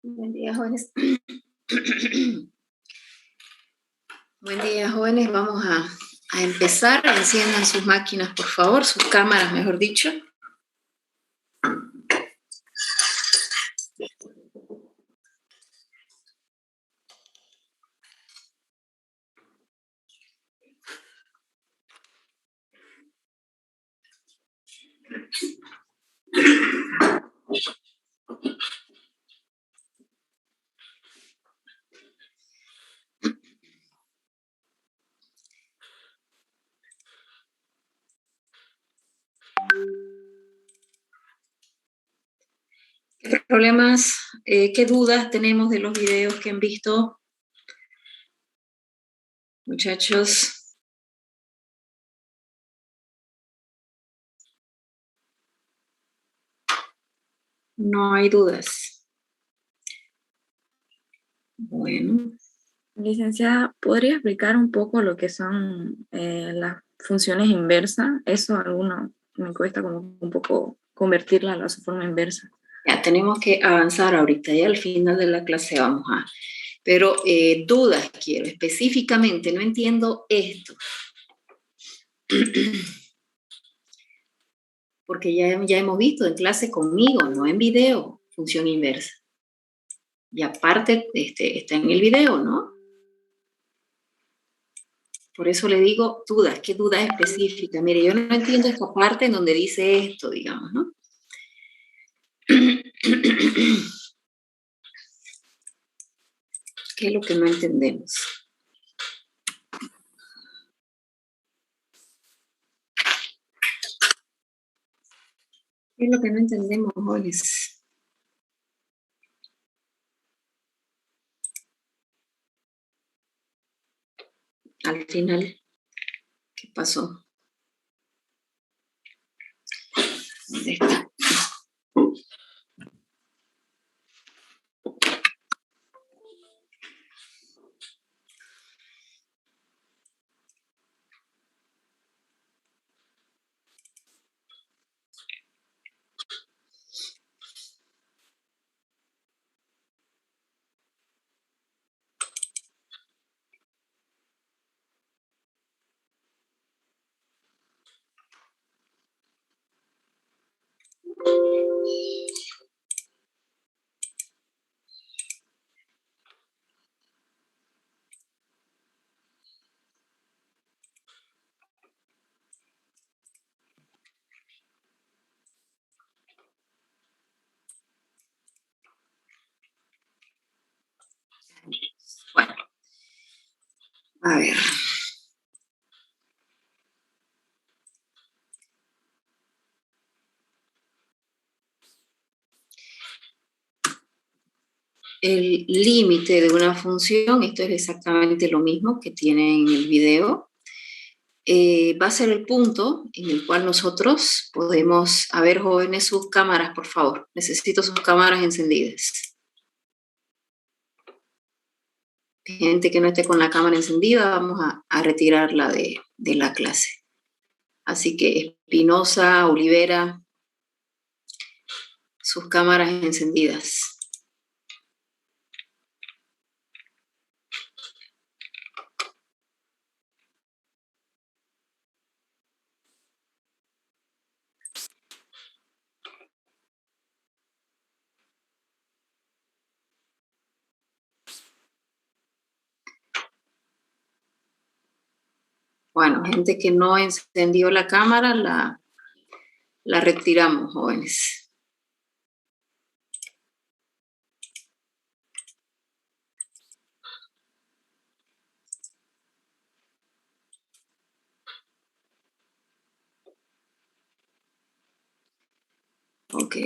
Buen día, jóvenes. Buen día, jóvenes. Vamos a empezar. Enciendan sus máquinas, por favor, sus cámaras, mejor dicho. ¿Qué problemas, qué dudas tenemos de los videos que han visto, muchachos? No hay dudas. Bueno. Licenciada, ¿podría explicar un poco lo que son las funciones inversas? Eso alguno me cuesta como un poco convertirla a su forma inversa. Ya, tenemos que avanzar ahorita, ya al final de la clase vamos a... Pero dudas quiero, específicamente, no entiendo esto. Porque ya hemos visto en clase conmigo, no en video, función inversa. Y aparte está en el video, ¿no? Por eso le digo dudas, ¿qué duda específica? Mire, yo no entiendo esta parte en donde dice esto, digamos, ¿no? ¿Qué es lo que no entendemos? ¿Qué es lo que no entendemos, jóvenes? Al final, ¿qué pasó? ¿Dónde está? Bueno, a ver. El límite de una función, esto es exactamente lo mismo que tiene en el video, va a ser el punto en el cual nosotros podemos, a ver, jóvenes, sus cámaras, por favor. Necesito sus cámaras encendidas. Gente que no esté con la cámara encendida, vamos a retirarla de la clase. Así que Espinosa, Olivera, sus cámaras encendidas. Bueno, gente que no encendió la cámara, la retiramos, jóvenes. Ok.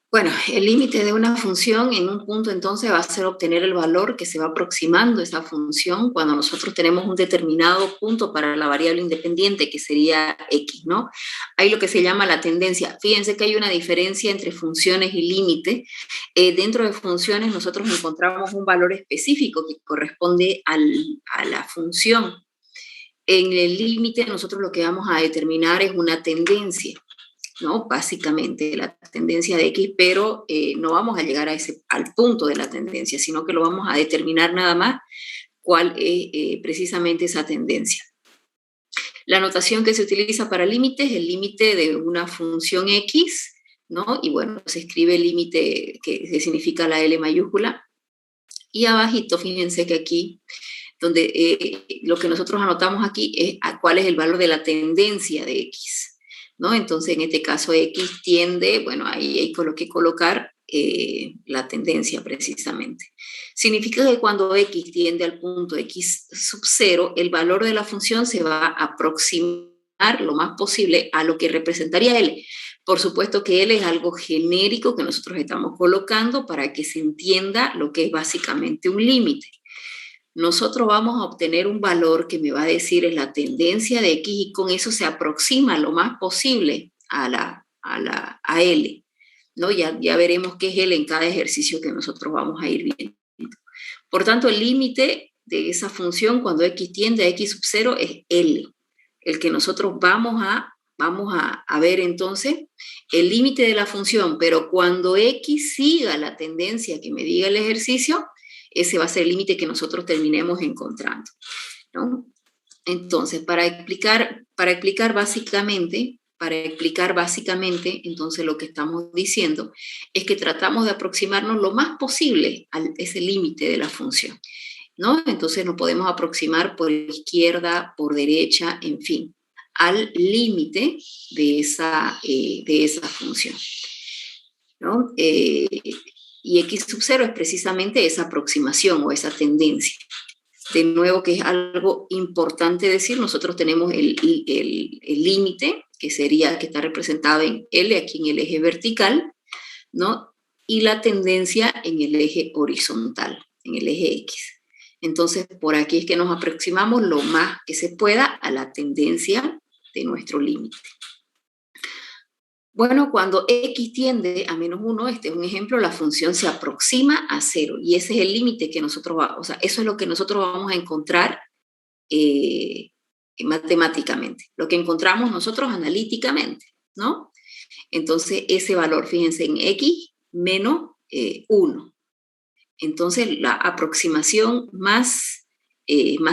Bueno, el límite de una función en un punto entonces va a ser obtener el valor que se va aproximando a esa función cuando nosotros tenemos un determinado punto para la variable independiente que sería x, ¿no? Hay lo que se llama la tendencia. Fíjense que hay una diferencia entre funciones y límite. Dentro de funciones nosotros encontramos un valor específico que corresponde a la función. En el límite nosotros lo que vamos a determinar es una tendencia. ¿no? Básicamente la tendencia de X, pero no vamos a llegar al punto de la tendencia, sino que lo vamos a determinar nada más cuál es precisamente esa tendencia. La notación que se utiliza para límites es el límite de una función X, ¿no? Y bueno, se escribe el límite que significa la L mayúscula. Y abajito, fíjense que aquí, donde lo que nosotros anotamos aquí es cuál es el valor de la tendencia de X, ¿no? Entonces, en este caso, X tiende, bueno, ahí hay que colocar la tendencia precisamente. Significa que cuando X tiende al punto X sub 0, el valor de la función se va a aproximar lo más posible a lo que representaría L. Por supuesto que L es algo genérico que nosotros estamos colocando para que se entienda lo que es básicamente un límite. Nosotros vamos a obtener un valor que me va a decir es la tendencia de X y con eso se aproxima lo más posible a L, ¿no? Ya veremos qué es L en cada ejercicio que nosotros vamos a ir viendo. Por tanto, el límite de esa función cuando X tiende a X sub 0 es L, el que nosotros vamos a ver entonces el límite de la función, pero cuando X siga la tendencia que me diga el ejercicio, ese va a ser el límite que nosotros terminemos encontrando, ¿no? Entonces, para explicar básicamente, entonces lo que estamos diciendo es que tratamos de aproximarnos lo más posible a ese límite de la función, ¿no? Entonces nos podemos aproximar por izquierda, por derecha, en fin, al límite de esa función, ¿no? Y X sub 0 es precisamente esa aproximación o esa tendencia. De nuevo, que es algo importante decir, nosotros tenemos el límite, que está representado en L, aquí en el eje vertical, ¿no? Y la tendencia en el eje horizontal, en el eje X. Entonces, por aquí es que nos aproximamos lo más que se pueda a la tendencia de nuestro límite. Bueno, cuando X tiende a menos 1, este es un ejemplo, la función se aproxima a 0 y ese es el límite que nosotros vamos, o sea, eso es lo que nosotros vamos a encontrar matemáticamente, lo que encontramos nosotros analíticamente, ¿no? Entonces, ese valor, fíjense, en X menos 1. Entonces, la aproximación más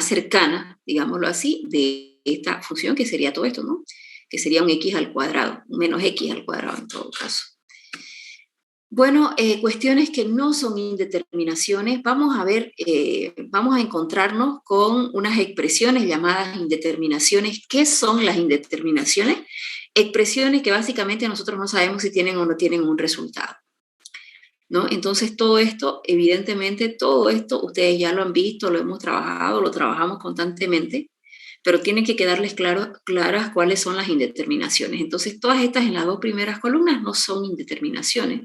cercana, digámoslo así, de esta función, que sería todo esto, ¿no? Que sería un X al cuadrado, un menos X al cuadrado en todo caso. Bueno, cuestiones que no son indeterminaciones, vamos a encontrarnos con unas expresiones llamadas indeterminaciones. ¿Qué son las indeterminaciones? Expresiones que básicamente nosotros no sabemos si tienen o no tienen un resultado, ¿no? Entonces todo esto, evidentemente, ustedes ya lo han visto, lo hemos trabajado, lo trabajamos constantemente, pero tienen que quedarles claras cuáles son las indeterminaciones. Entonces todas estas en las dos primeras columnas no son indeterminaciones.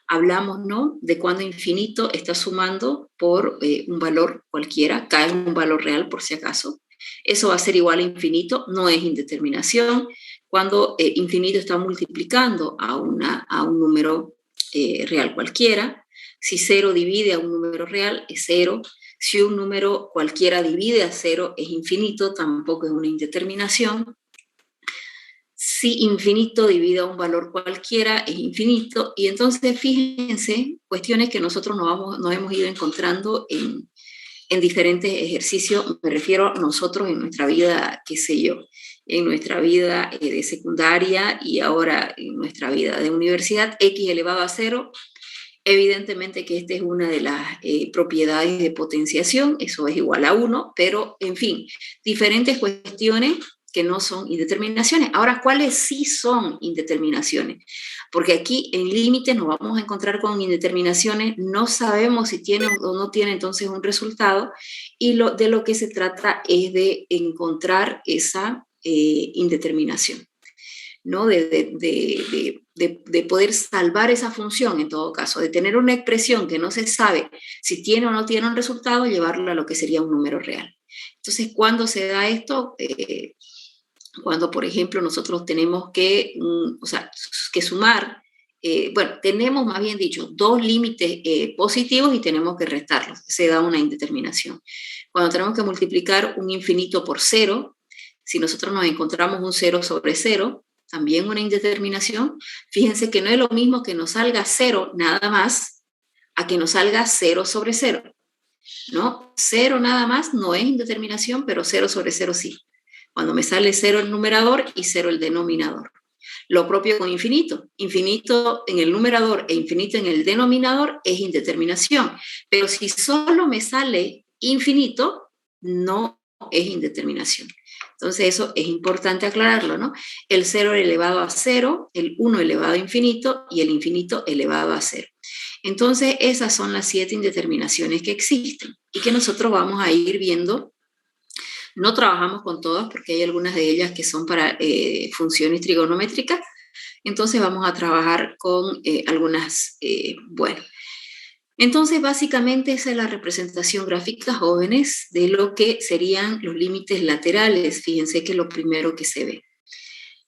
Hablamos, ¿no?, de cuando infinito está sumando por un valor cualquiera, cae un valor real por si acaso. Eso va a ser igual a infinito, no es indeterminación. Cuando infinito está multiplicando a un número real cualquiera, si 0 divide a un número real, es 0. Si un número cualquiera divide a 0, es infinito, tampoco es una indeterminación. Si infinito divide a un valor cualquiera, es infinito. Y entonces, fíjense, cuestiones que nosotros nos hemos ido encontrando en diferentes ejercicios. Me refiero a nosotros en nuestra vida, qué sé yo, en nuestra vida de secundaria y ahora en nuestra vida de universidad, X elevado a 0. Evidentemente que esta es una de las propiedades de potenciación, eso es igual a 1, pero en fin, diferentes cuestiones que no son indeterminaciones. Ahora, ¿cuáles sí son indeterminaciones? Porque aquí en límites nos vamos a encontrar con indeterminaciones, no sabemos si tiene o no tiene entonces un resultado, y de lo que se trata es de encontrar esa indeterminación, ¿no? De poder salvar esa función en todo caso, de tener una expresión que no se sabe si tiene o no tiene un resultado, llevarla a lo que sería un número real. Entonces, ¿cuándo se da esto? Cuando, por ejemplo, nosotros tenemos que sumar, tenemos, más bien dicho, dos límites positivos y tenemos que restarlos, se da una indeterminación. Cuando tenemos que multiplicar un infinito por 0, si nosotros nos encontramos un 0 sobre 0, también una indeterminación. Fíjense que no es lo mismo que nos salga 0 nada más a que nos salga 0 sobre 0, ¿no? 0 nada más no es indeterminación, pero 0 sobre 0 sí. Cuando me sale 0 el numerador y 0 el denominador. Lo propio con infinito. Infinito en el numerador e infinito en el denominador es indeterminación. Pero si solo me sale infinito, no es indeterminación. Entonces eso es importante aclararlo, ¿no? El 0 elevado a 0, el 1 elevado a infinito y el infinito elevado a 0. Entonces esas son las 7 indeterminaciones que existen y que nosotros vamos a ir viendo. No trabajamos con todas porque hay algunas de ellas que son para funciones trigonométricas, entonces vamos a trabajar con algunas, bueno. Entonces, básicamente esa es la representación gráfica, jóvenes, de lo que serían los límites laterales. Fíjense que es lo primero que se ve,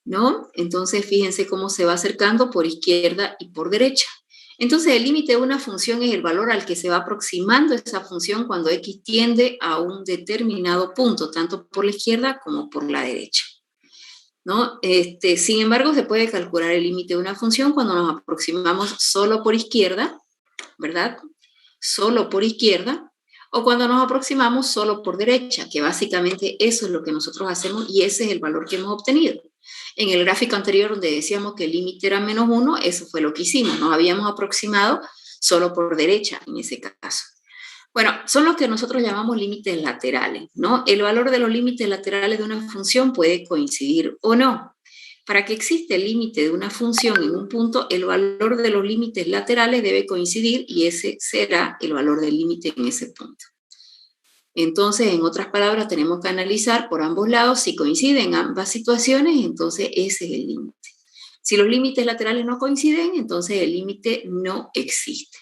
¿no? Entonces, fíjense cómo se va acercando por izquierda y por derecha. Entonces, el límite de una función es el valor al que se va aproximando esa función cuando x tiende a un determinado punto, tanto por la izquierda como por la derecha, ¿no? Sin embargo, se puede calcular el límite de una función cuando nos aproximamos solo por izquierda, ¿verdad? Solo por izquierda, o cuando nos aproximamos solo por derecha, que básicamente eso es lo que nosotros hacemos y ese es el valor que hemos obtenido. En el gráfico anterior donde decíamos que el límite era -1, eso fue lo que hicimos, nos habíamos aproximado solo por derecha en ese caso. Bueno, son los que nosotros llamamos límites laterales, ¿no? El valor de los límites laterales de una función puede coincidir o no. Para que exista el límite de una función en un punto, el valor de los límites laterales debe coincidir y ese será el valor del límite en ese punto. Entonces, en otras palabras, tenemos que analizar por ambos lados si coinciden ambas situaciones, entonces ese es el límite. Si los límites laterales no coinciden, entonces el límite no existe.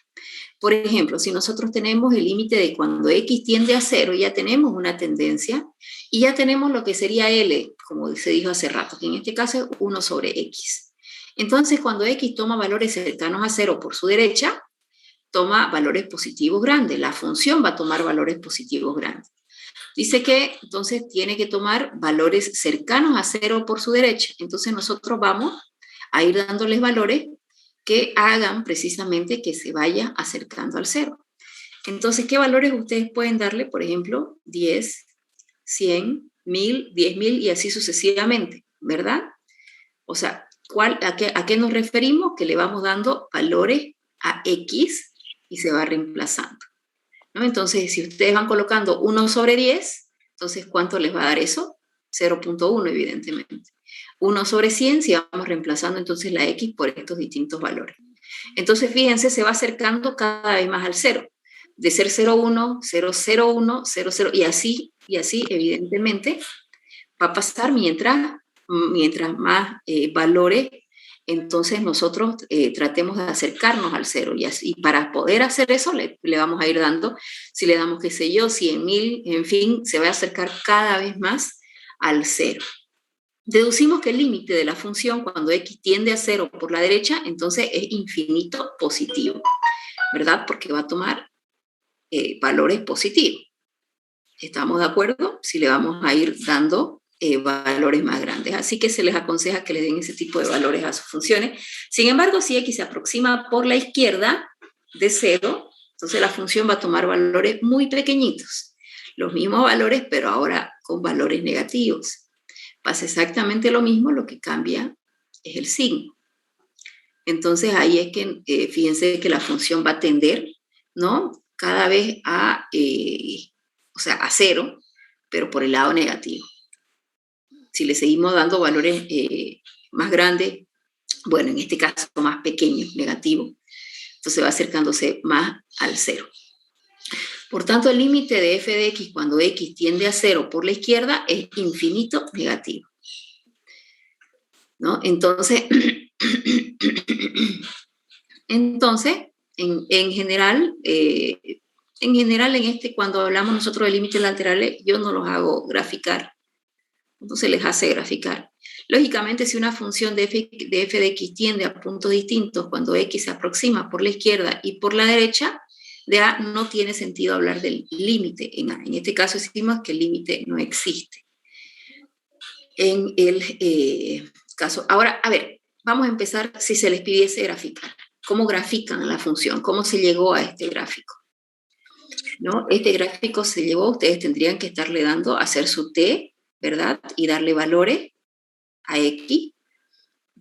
Por ejemplo, si nosotros tenemos el límite de cuando x tiende a 0, ya tenemos una tendencia y ya tenemos lo que sería L, como se dijo hace rato, que en este caso es 1 sobre x. Entonces, cuando x toma valores cercanos a 0 por su derecha, toma valores positivos grandes. La función va a tomar valores positivos grandes. Dice que entonces tiene que tomar valores cercanos a 0 por su derecha. Entonces nosotros vamos a ir dándoles valores que hagan precisamente que se vaya acercando al 0. Entonces, ¿qué valores ustedes pueden darle? Por ejemplo, 10, 100, 1000, 10.000 y así sucesivamente, ¿verdad? O sea, ¿a qué nos referimos? Que le vamos dando valores a x y se va reemplazando, ¿no? Entonces, si ustedes van colocando 1 sobre 10, entonces, ¿cuánto les va a dar eso? 0.1, evidentemente. 1 sobre 100, si vamos reemplazando entonces la x por estos distintos valores. Entonces, fíjense, se va acercando cada vez más al 0. De ser 0,1, 0,01, 0,0, y así, evidentemente, va a pasar mientras más valores, entonces nosotros tratemos de acercarnos al 0. Y así, para poder hacer eso, le vamos a ir dando, si le damos, qué sé yo, 100.000, en fin, se va a acercar cada vez más al 0. Deducimos que el límite de la función cuando x tiende a 0 por la derecha, entonces es infinito positivo, ¿verdad? Porque va a tomar valores positivos. ¿Estamos de acuerdo? Si le vamos a ir dando valores más grandes. Así que se les aconseja que le den ese tipo de valores a sus funciones. Sin embargo, si x se aproxima por la izquierda de 0, entonces la función va a tomar valores muy pequeñitos. Los mismos valores, pero ahora con valores negativos. Pasa exactamente lo mismo, lo que cambia es el signo. Entonces ahí es que, fíjense que la función va a tender, ¿no? Cada vez a 0, pero por el lado negativo. Si le seguimos dando valores más grandes, bueno, en este caso más pequeños, negativo, entonces va acercándose más al 0. Por tanto, el límite de f de x cuando x tiende a 0 por la izquierda es infinito negativo, ¿no? Entonces, en general, cuando hablamos nosotros de límites laterales, yo no los hago graficar, entonces les hace graficar. Lógicamente, si una función de f de x tiende a puntos distintos cuando x se aproxima por la izquierda y por la derecha, de A no tiene sentido hablar del límite en A. En este caso decimos que el límite no existe. En caso. Ahora, a ver, vamos a empezar si se les pidiese graficar. ¿Cómo grafican la función? ¿Cómo se llegó a este gráfico? ¿No? Este gráfico se llevó, ustedes tendrían que estarle dando, hacer su t, ¿verdad? Y darle valores a x,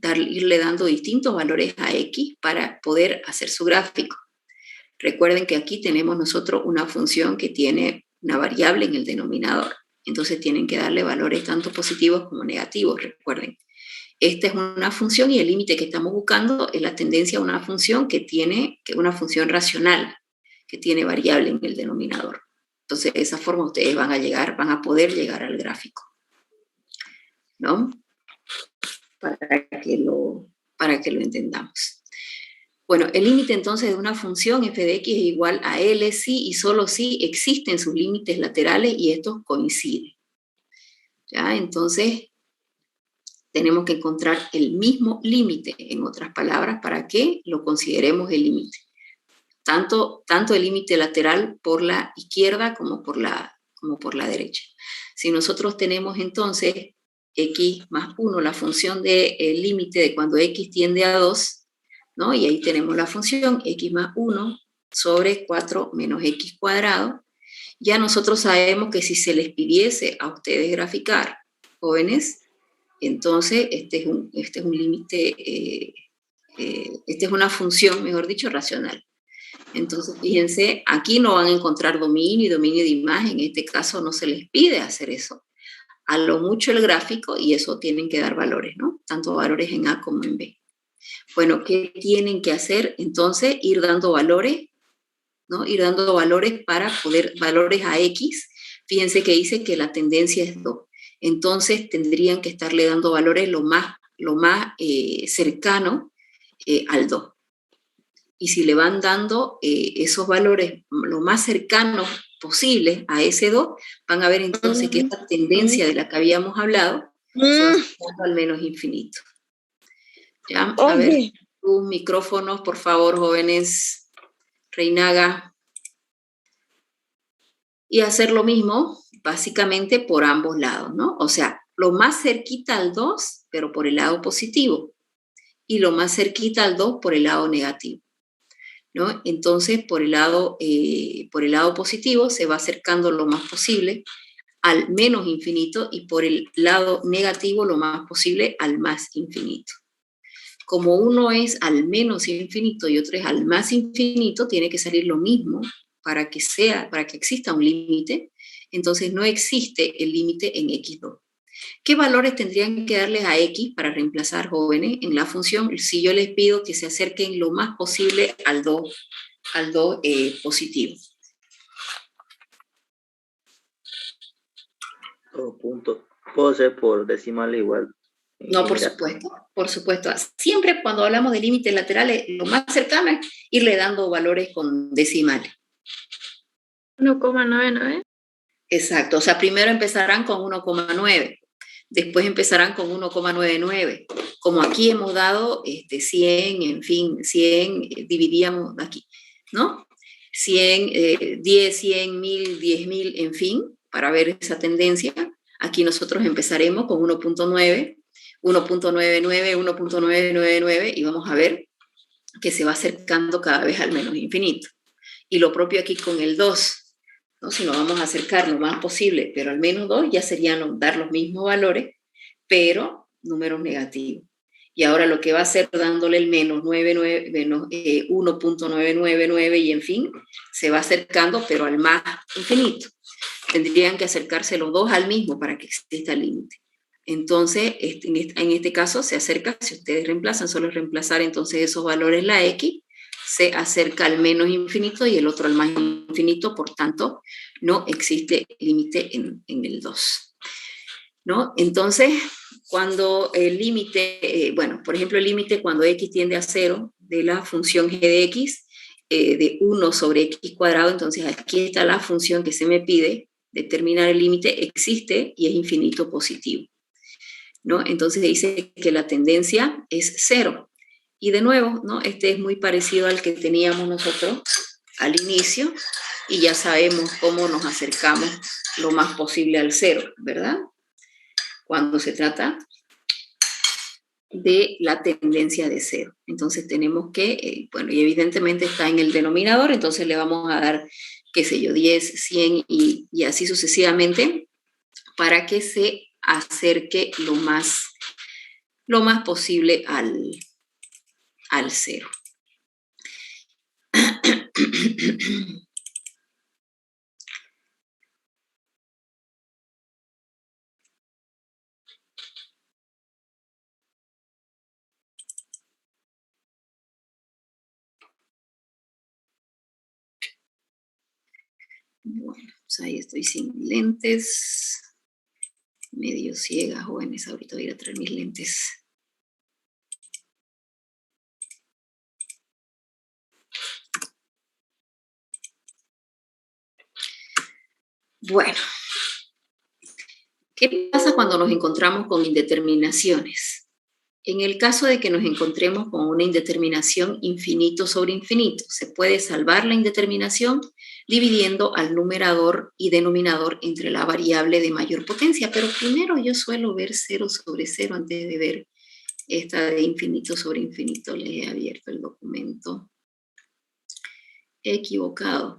irle dando distintos valores a x para poder hacer su gráfico. Recuerden que aquí tenemos nosotros una función que tiene una variable en el denominador. Entonces tienen que darle valores tanto positivos como negativos, recuerden. Esta es una función y el límite que estamos buscando es la tendencia a una función que tiene, una función racional, que tiene variable en el denominador. Entonces, de esa forma ustedes van a poder llegar al gráfico, ¿no? Para que lo entendamos. Bueno, el límite entonces de una función f de x es igual a L si y solo si existen sus límites laterales y estos coinciden. ¿Ya? Entonces, tenemos que encontrar el mismo límite, en otras palabras, para que lo consideremos el límite. Tanto el límite lateral por la izquierda como por la derecha. Si nosotros tenemos entonces x más 1, la función del límite de cuando x tiende a 2, ¿no? Y ahí tenemos la función x más 1 sobre 4 menos x cuadrado. Ya nosotros sabemos que si se les pidiese a ustedes graficar, jóvenes, entonces este es un límite, esta es una función, mejor dicho, racional. Entonces, fíjense, aquí no van a encontrar dominio y dominio de imagen, en este caso no se les pide hacer eso. A lo mucho el gráfico, y eso tienen que dar valores, ¿no? Tanto valores en A como en B. Bueno, ¿qué tienen que hacer? Entonces, ir dando valores, ¿no? Ir dando valores para poder, valores a X. Fíjense que dice que la tendencia es 2. Entonces, tendrían que estarle dando valores lo más cercano al 2. Y si le van dando esos valores lo más cercanos posibles a ese 2, van a ver entonces que esta tendencia de la que habíamos hablado se va acercando al menos infinito. ¿Ya? A ver, tus micrófonos, por favor, jóvenes. Reinaga. Y hacer lo mismo, básicamente, por ambos lados, ¿no? O sea, lo más cerquita al 2, pero por el lado positivo. Y lo más cerquita al 2 por el lado negativo, ¿no? Entonces, por el lado positivo se va acercando lo más posible al menos infinito y por el lado negativo lo más posible al más infinito. Como uno es al menos infinito y otro es al más infinito, tiene que salir lo mismo para que exista un límite. Entonces, no existe el límite en x2. ¿Qué valores tendrían que darles a x para reemplazar, jóvenes, en la función? Si yo les pido que se acerquen lo más posible al 2 positivo. Todo punto. Puedo ser por decimal igual. No, por supuesto. Siempre cuando hablamos de límites laterales, lo más cercano es irle dando valores con decimales. 1,99. Exacto, o sea, primero empezarán con 1,9. Después empezarán con 1,99. Como aquí hemos dado 100, en fin, 100, dividíamos aquí, ¿no? 100, 10, 100, 1000, 10.000, en fin, para ver esa tendencia. Aquí nosotros empezaremos con 1,9, 1,99, 1,999 y vamos a ver que se va acercando cada vez al menos infinito. Y lo propio aquí con el 2. ¿No? Si nos vamos a acercar lo más posible, pero al menos 2 ya serían dar los mismos valores, pero números negativos. Y ahora lo que va a ser dándole el menos 1,999 y en fin, se va acercando, pero al más infinito. Tendrían que acercarse los dos al mismo para que exista el límite. Entonces, en este caso se acerca, si ustedes reemplazan, solo es reemplazar entonces esos valores, la x, se acerca al menos infinito y el otro al más infinito, por tanto, no existe límite en el 2. ¿No? Entonces, cuando el límite, por ejemplo, el límite cuando x tiende a 0 de la función g de x, de 1 sobre x cuadrado, entonces aquí está la función que se me pide, determinar el límite, existe y es infinito positivo. ¿No? Entonces dice que la tendencia es 0. Y de nuevo, ¿no? Este es muy parecido al que teníamos nosotros al inicio y ya sabemos cómo nos acercamos lo más posible al 0, ¿verdad? Cuando se trata de la tendencia de 0. Entonces tenemos que, bueno, y evidentemente está en el denominador, entonces le vamos a dar, qué sé yo, 10, 100 y así sucesivamente, para que se acerque lo más posible al 0. Bueno, pues ahí estoy sin lentes, medio ciega, jóvenes, ahorita voy a ir a traer mis lentes. Bueno, ¿qué pasa cuando nos encontramos con indeterminaciones? En el caso de que nos encontremos con una indeterminación infinito sobre infinito, se puede salvar la indeterminación dividiendo al numerador y denominador entre la variable de mayor potencia, pero primero yo suelo ver 0 sobre 0 antes de ver esta de infinito sobre infinito. Les he abierto el documento equivocado.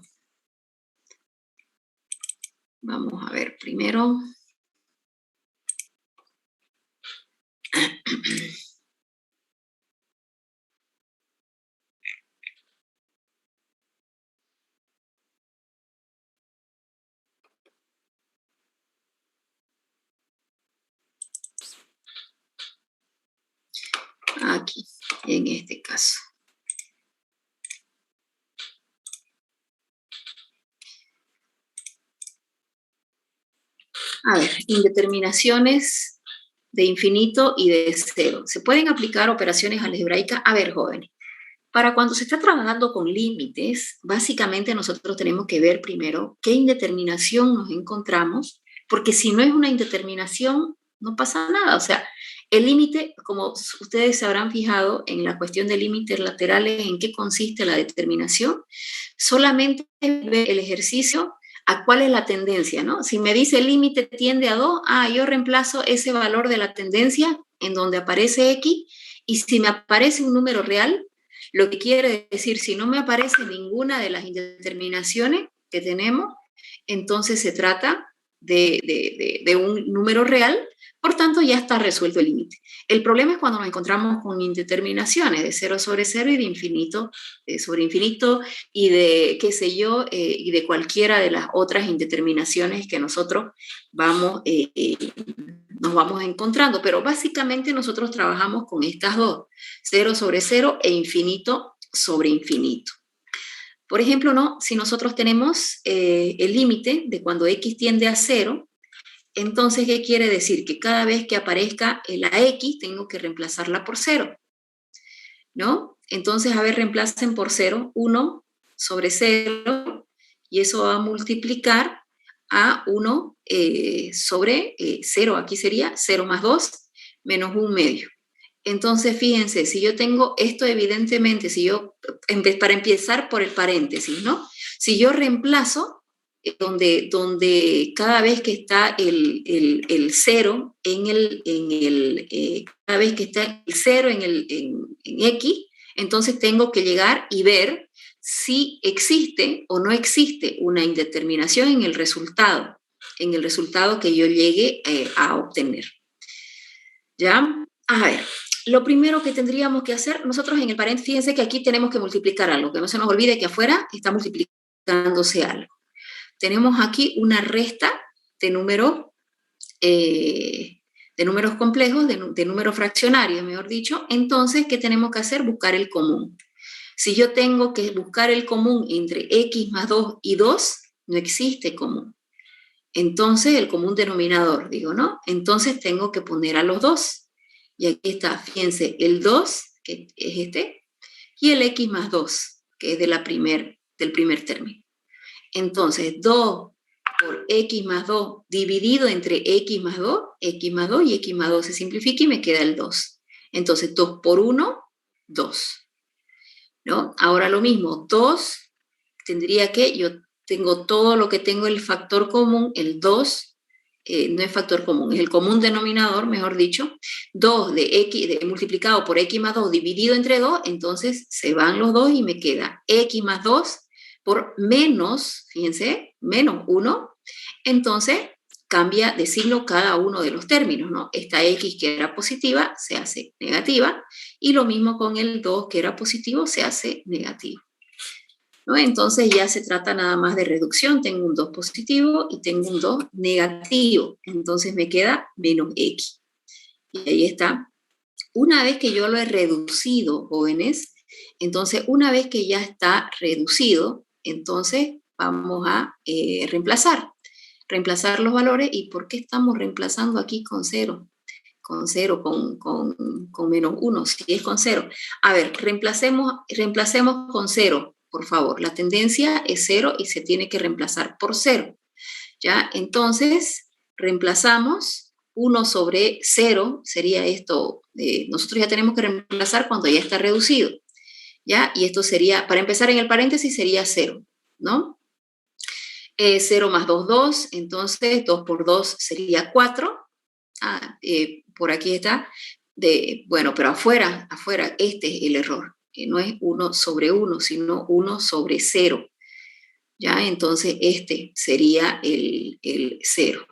Vamos a ver primero. Aquí, en este caso. A ver, indeterminaciones de infinito y de 0. ¿Se pueden aplicar operaciones algebraicas? A ver, jóvenes, para cuando se está trabajando con límites, básicamente nosotros tenemos que ver primero qué indeterminación nos encontramos, porque si no es una indeterminación, no pasa nada. O sea, el límite, como ustedes se habrán fijado en la cuestión de límites laterales, ¿en qué consiste la determinación? Solamente ver el ejercicio a cuál es la tendencia, ¿no? Si me dice el límite tiende a 2, yo reemplazo ese valor de la tendencia en donde aparece X, y si me aparece un número real, lo que quiere decir, si no me aparece ninguna de las indeterminaciones que tenemos, entonces se trata de un número real, por tanto ya está resuelto el límite. El problema es cuando nos encontramos con indeterminaciones de 0 sobre 0 y de infinito sobre infinito y de, qué sé yo, y de cualquiera de las otras indeterminaciones que nosotros nos vamos encontrando. Pero básicamente nosotros trabajamos con estas dos, 0 sobre 0 e infinito sobre infinito. Por ejemplo, ¿no? Si nosotros tenemos el límite de cuando x tiende a 0, entonces, ¿qué quiere decir? Que cada vez que aparezca la x, tengo que reemplazarla por 0, ¿no? Entonces, a ver, reemplacen por 0, 1 sobre 0, y eso va a multiplicar a 1 sobre 0. Aquí sería 0 más 2 menos 1 medio. Entonces, fíjense, si yo tengo esto, evidentemente, si yo, para empezar por el paréntesis, ¿no? Si yo reemplazo donde cada vez que está el 0 cada vez que está el 0 en X, entonces tengo que llegar y ver si existe o no existe una indeterminación en el resultado que yo llegue a obtener. ¿Ya? A ver, lo primero que tendríamos que hacer, nosotros en el paréntesis, fíjense que aquí tenemos que multiplicar algo, que no se nos olvide que afuera está multiplicándose algo. Tenemos aquí una resta de números complejos, de números fraccionarios, mejor dicho. Entonces, ¿qué tenemos que hacer? Buscar el común. Si yo tengo que buscar el común entre x más 2 y 2, no existe común. Entonces, el común denominador, digo, ¿no? Entonces, tengo que poner a los 2. Y aquí está, fíjense, el 2, que es este, y el x más 2, que es del primer término. Entonces, 2 por x más 2 dividido entre x más 2 y x más 2 se simplifica y me queda el 2. Entonces, 2 por 1, 2. ¿No? Ahora lo mismo, 2 tendría que, yo tengo todo lo que tengo el factor común, el 2, no es factor común, es el común denominador, mejor dicho, 2 de x multiplicado por x más 2 dividido entre 2, entonces se van los 2 y me queda x más 2 por menos, fíjense, menos 1, entonces cambia de signo cada uno de los términos, ¿no? Esta x que era positiva se hace negativa, y lo mismo con el 2 que era positivo se hace negativo, ¿no? Entonces ya se trata nada más de reducción, tengo un 2 positivo y tengo un 2 negativo, entonces me queda menos x. Y ahí está. Una vez que yo lo he reducido, jóvenes, entonces una vez que ya está reducido, entonces vamos a reemplazar los valores. ¿Y por qué estamos reemplazando aquí con 0? Con 0, con menos 1, si es con 0. A ver, reemplacemos con 0, por favor. La tendencia es 0 y se tiene que reemplazar por 0. ¿Ya? Entonces, reemplazamos 1 sobre 0, sería esto. Nosotros ya tenemos que reemplazar cuando ya está reducido. ¿Ya? Y esto sería, para empezar en el paréntesis, sería 0, ¿no? 0 más 2, 2, entonces 2 por 2 sería 4. Por aquí está. Bueno, pero afuera, este es el error, que no es 1 sobre 1, sino 1 sobre 0. ¿Ya? Entonces este sería el 0.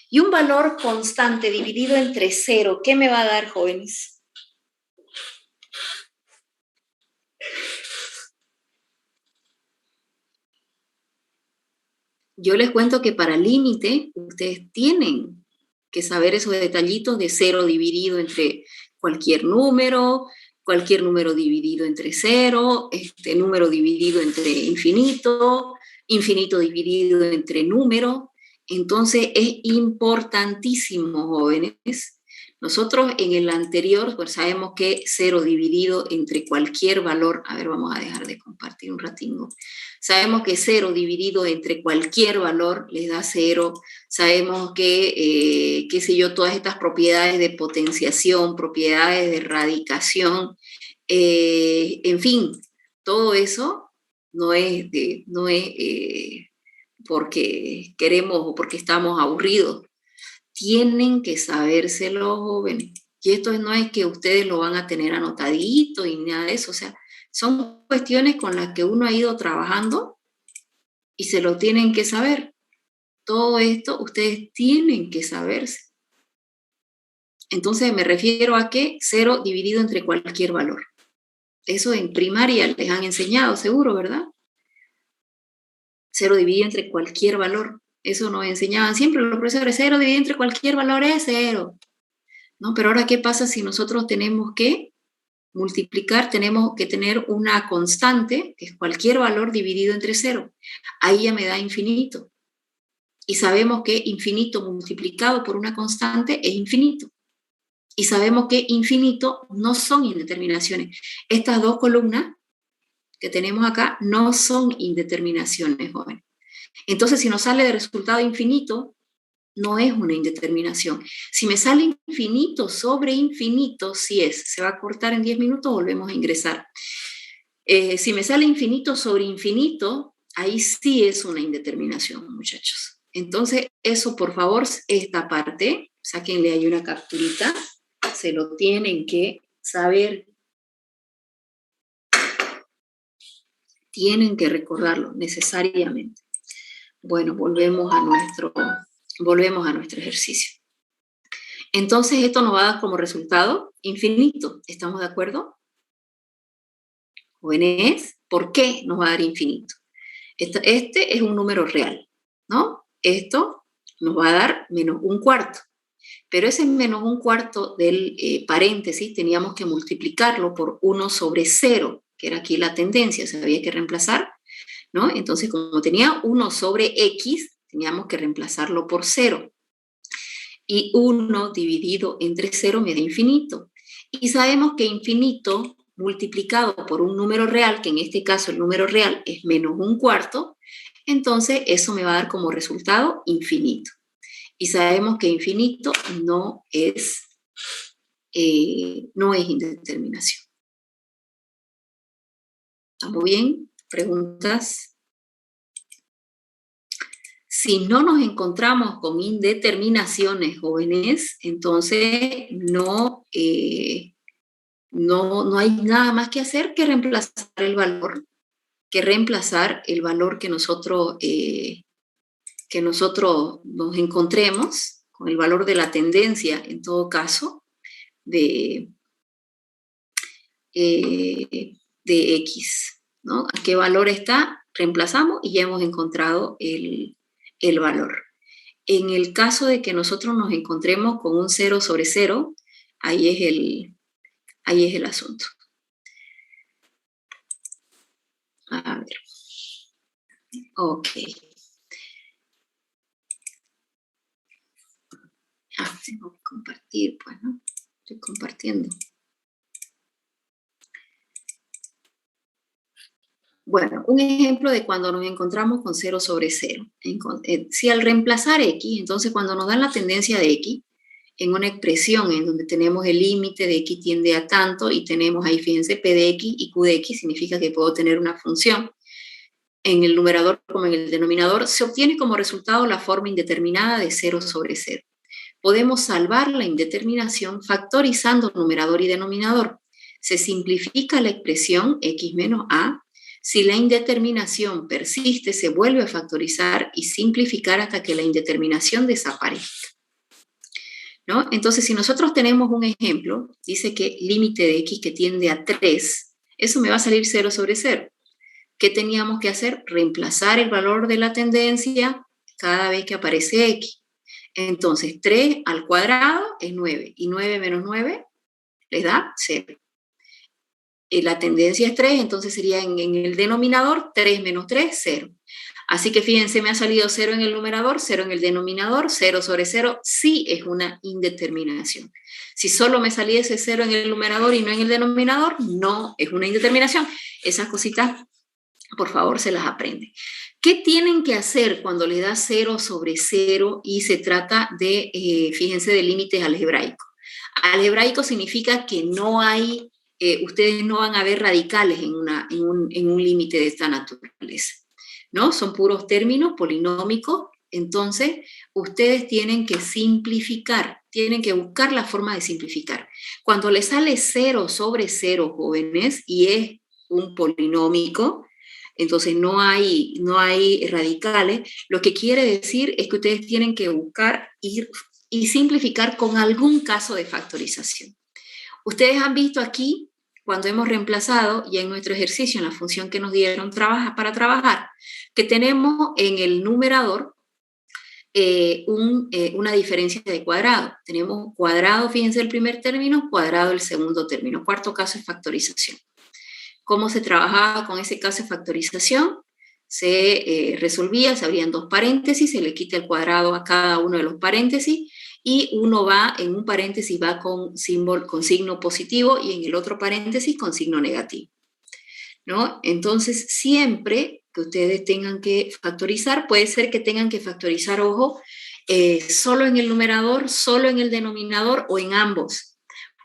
Y un valor constante dividido entre 0, ¿qué me va a dar, jóvenes? Yo les cuento que para límite, ustedes tienen que saber esos detallitos de 0 dividido entre cualquier número dividido entre 0, número dividido entre infinito, infinito dividido entre número. Entonces es importantísimo, jóvenes. Nosotros en el anterior, pues sabemos que 0 dividido entre cualquier valor, a ver, vamos a dejar de compartir un ratingo. Sabemos que 0 dividido entre cualquier valor les da 0. Sabemos que, qué sé yo, todas estas propiedades de potenciación, propiedades de radicación, en fin, todo eso no es porque queremos o porque estamos aburridos. Tienen que sabérselo, jóvenes. Y esto no es que ustedes lo van a tener anotadito y nada de eso. O sea, son cuestiones con las que uno ha ido trabajando y se lo tienen que saber. Todo esto ustedes tienen que saberse. Entonces me refiero a que 0 dividido entre cualquier valor. Eso en primaria les han enseñado, seguro, ¿verdad? 0 dividido entre cualquier valor. Eso nos enseñaban siempre los profesores. 0 dividido entre cualquier valor es 0. ¿No? Pero ahora, ¿qué pasa si nosotros tenemos que multiplicar? Tenemos que tener una constante, que es cualquier valor dividido entre 0. Ahí ya me da infinito. Y sabemos que infinito multiplicado por una constante es infinito. Y sabemos que infinito no son indeterminaciones. Estas dos columnas que tenemos acá no son indeterminaciones, jóvenes. Entonces, si nos sale de resultado infinito, no es una indeterminación. Si me sale infinito sobre infinito, sí es. Se va a cortar en 10 minutos, volvemos a ingresar. Si me sale infinito sobre infinito, ahí sí es una indeterminación, muchachos. Entonces, eso, por favor, esta parte, sáquenle ahí una capturita, se lo tienen que saber. Tienen que recordarlo necesariamente. Bueno, volvemos a nuestro ejercicio. Entonces, esto nos va a dar como resultado infinito. ¿Estamos de acuerdo? Jóvenes, ¿por qué nos va a dar infinito? Este es un número real, ¿no? Esto nos va a dar menos un cuarto. Pero ese menos un cuarto del paréntesis teníamos que multiplicarlo por 1 sobre 0, que era aquí la tendencia, se había que reemplazar, ¿no? Entonces, como tenía 1 sobre x, teníamos que reemplazarlo por 0. Y 1 dividido entre 0 me da infinito. Y sabemos que infinito multiplicado por un número real, que en este caso el número real es menos un cuarto, entonces eso me va a dar como resultado infinito. Y sabemos que infinito no es indeterminación. ¿Estamos bien? ¿Preguntas? Si no nos encontramos con indeterminaciones, jóvenes, entonces no hay nada más que hacer que reemplazar el valor, que nosotros nos encontremos, con el valor de la tendencia, en todo caso, de X, ¿no? ¿A qué valor está? Reemplazamos y ya hemos encontrado el valor. En el caso de que nosotros nos encontremos con un 0 sobre 0, ahí es el asunto. A ver. Ok. Tengo que compartir, pues, ¿no? Estoy compartiendo. Bueno, un ejemplo de cuando nos encontramos con 0 sobre 0. Si al reemplazar X, entonces cuando nos dan la tendencia de X, en una expresión en donde tenemos el límite de X tiende a tanto y tenemos ahí, fíjense, P de X y Q de X, significa que puedo tener una función en el numerador como en el denominador, se obtiene como resultado la forma indeterminada de 0 sobre 0. Podemos salvar la indeterminación factorizando numerador y denominador. Se simplifica la expresión X menos A. Si la indeterminación persiste, se vuelve a factorizar y simplificar hasta que la indeterminación desaparezca, ¿no? Entonces, si nosotros tenemos un ejemplo, dice que límite de X que tiende a 3, eso me va a salir 0 sobre 0. ¿Qué teníamos que hacer? Reemplazar el valor de la tendencia cada vez que aparece X. Entonces, 3 al cuadrado es 9, y 9 menos 9 les da 0. La tendencia es 3, entonces sería en el denominador 3 menos 3, 0. Así que fíjense, me ha salido 0 en el numerador, 0 en el denominador, 0 sobre 0, sí es una indeterminación. Si solo me saliese 0 en el numerador y no en el denominador, no es una indeterminación. Esas cositas, por favor, se las aprende. ¿Qué tienen que hacer cuando les da 0 sobre 0 y se trata de, fíjense, de límites algebraicos? Algebraico significa que no hay, ustedes no van a ver radicales en un límite de esta naturaleza, ¿no? Son puros términos polinómicos, entonces ustedes tienen que simplificar, tienen que buscar la forma de simplificar. Cuando les sale 0 sobre 0, jóvenes, y es un polinómico, entonces no hay radicales, lo que quiere decir es que ustedes tienen que buscar y simplificar con algún caso de factorización. Ustedes han visto aquí, cuando hemos reemplazado, ya en nuestro ejercicio, en la función que nos dieron para trabajar, que tenemos en el numerador una diferencia de cuadrado. Tenemos cuadrado, fíjense, el primer término, cuadrado el segundo término. Cuarto caso es factorización. ¿Cómo se trabajaba con ese caso de factorización? Se resolvía, se abrían dos paréntesis, se le quita el cuadrado a cada uno de los paréntesis y uno va, en un paréntesis va con signo positivo y en el otro paréntesis con signo negativo, ¿no? Entonces, siempre que ustedes tengan que factorizar, puede ser que tengan que factorizar, ojo, solo en el numerador, solo en el denominador o en ambos.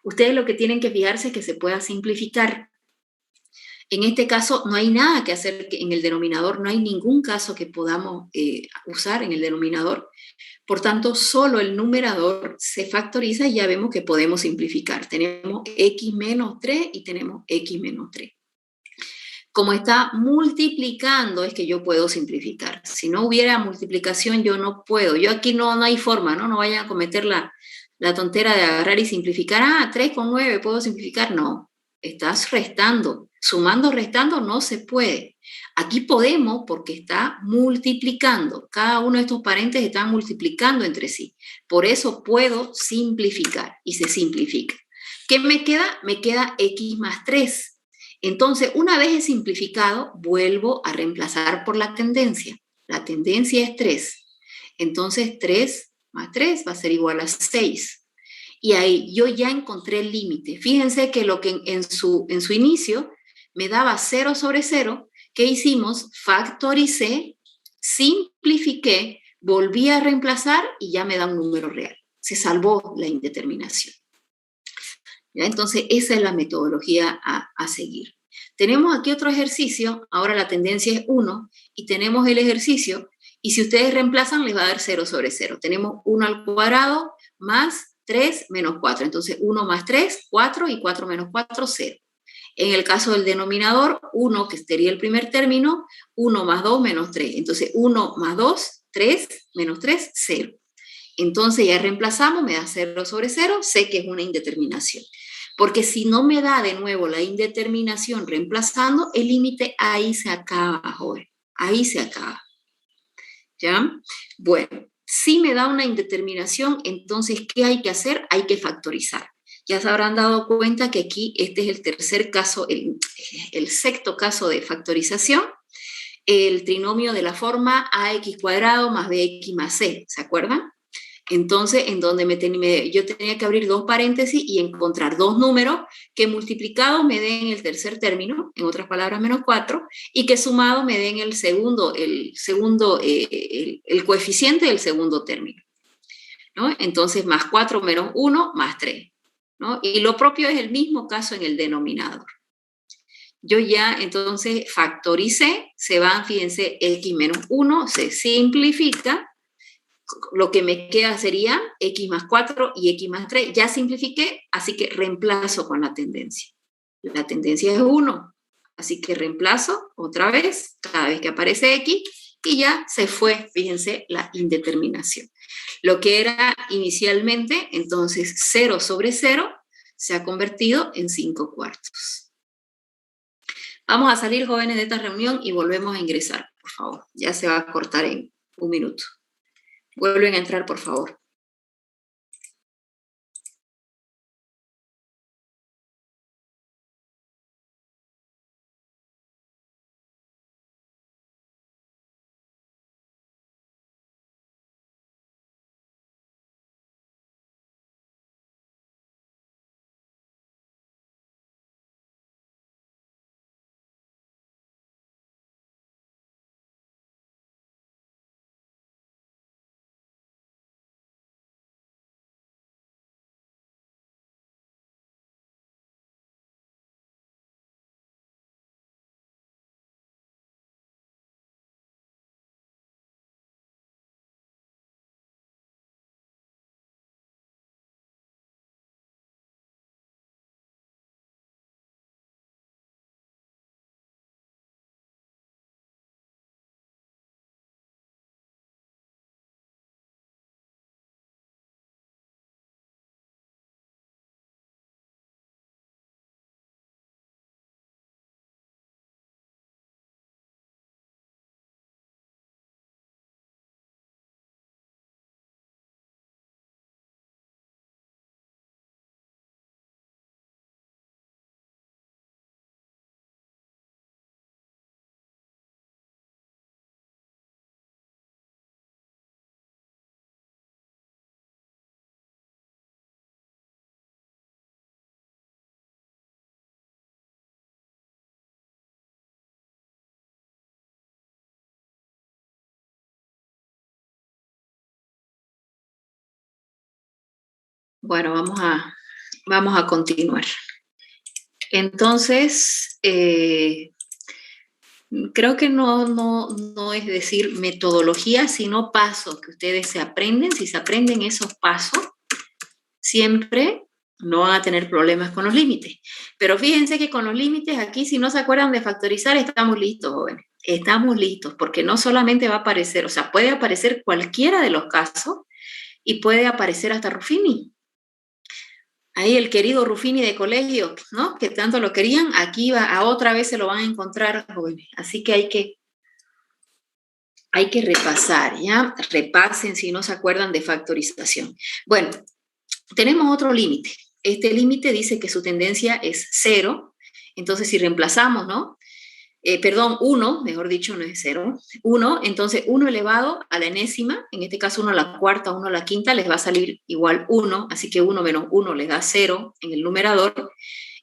Ustedes lo que tienen que fijarse es que se pueda simplificar. En este caso no hay nada que hacer en el denominador, no hay ningún caso que podamos usar en el denominador. Por tanto, solo el numerador se factoriza y ya vemos que podemos simplificar. Tenemos X menos 3 y tenemos X menos 3. Como está multiplicando es que yo puedo simplificar. Si no hubiera multiplicación yo no puedo. Yo aquí no hay forma, ¿no? No vayan a cometer la tontera de agarrar y simplificar. 3 con 9 ¿puedo simplificar? No, estás restando. Sumando, restando no se puede. Aquí podemos porque está multiplicando. Cada uno de estos paréntesis está multiplicando entre sí. Por eso puedo simplificar y se simplifica. ¿Qué me queda? Me queda X más 3. Entonces, una vez he simplificado, vuelvo a reemplazar por la tendencia. La tendencia es 3. Entonces, 3 más 3 va a ser igual a 6. Y ahí yo ya encontré el límite. Fíjense que lo que en su inicio me daba 0 sobre 0, ¿qué hicimos? Factoricé, simplifiqué, volví a reemplazar y ya me da un número real. Se salvó la indeterminación. ¿Ya? Entonces, esa es la metodología a seguir. Tenemos aquí otro ejercicio, ahora la tendencia es 1, y tenemos el ejercicio Y si ustedes reemplazan, les va a dar 0 sobre 0. Tenemos 1 al cuadrado más 3 menos 4. Entonces 1 más 3, 4, y 4 menos 4, 0. En el caso del denominador, 1, que sería el primer término, 1 más 2 menos 3. Entonces 1 más 2, 3, menos 3, 0. Entonces ya reemplazamos, me da 0 sobre 0, sé que es una indeterminación. Porque si no me da de nuevo la indeterminación reemplazando, el límite ahí se acaba, joven. Ahí se acaba. ¿Ya? Bueno, si me da una indeterminación, entonces, ¿qué hay que hacer? Hay que factorizar. Ya se habrán dado cuenta que aquí este es el tercer caso, el sexto caso de factorización, el trinomio de la forma ax cuadrado más bx más c, ¿se acuerdan? Entonces, en donde yo tenía que abrir dos paréntesis y encontrar dos números que multiplicados me den el tercer término, en otras palabras, menos 4, y que sumados me den el coeficiente del segundo término, ¿no? Entonces, más 4 menos 1 más 3, ¿no? Y lo propio es el mismo caso en el denominador. Yo ya, entonces, factoricé, se van, fíjense, x menos 1, se simplifica, lo que me queda sería x más 4 y x más 3. Ya simplifiqué, así que reemplazo con la tendencia. La tendencia es 1, así que reemplazo otra vez, cada vez que aparece x, y ya se fue, fíjense, la indeterminación. Lo que era inicialmente, entonces 0 sobre 0, se ha convertido en 5 cuartos. Vamos a salir, jóvenes, de esta reunión y volvemos a ingresar, por favor. Ya se va a cortar en un minuto. Vuelven a entrar, por favor. Bueno, vamos a continuar. Entonces, creo que no es decir metodología, sino pasos que ustedes se aprenden. Si se aprenden esos pasos, siempre no van a tener problemas con los límites. Pero fíjense que con los límites aquí, si no se acuerdan de factorizar, estamos listos, jóvenes. Estamos listos, porque no solamente va a aparecer, o sea, puede aparecer cualquiera de los casos y puede aparecer hasta Ruffini. Ahí el querido Ruffini de colegio, ¿no? Que tanto lo querían, aquí a otra vez se lo van a encontrar, jóvenes. Así que hay que repasar, ¿ya? Repasen si no se acuerdan de factorización. Bueno, tenemos otro límite. Este límite dice que su tendencia es 0. Entonces, si reemplazamos, ¿no? 1, mejor dicho, no es 0, 1, entonces 1 elevado a la enésima, en este caso 1 a la cuarta, 1 a la quinta, les va a salir igual 1, así que 1 menos 1 les da 0 en el numerador,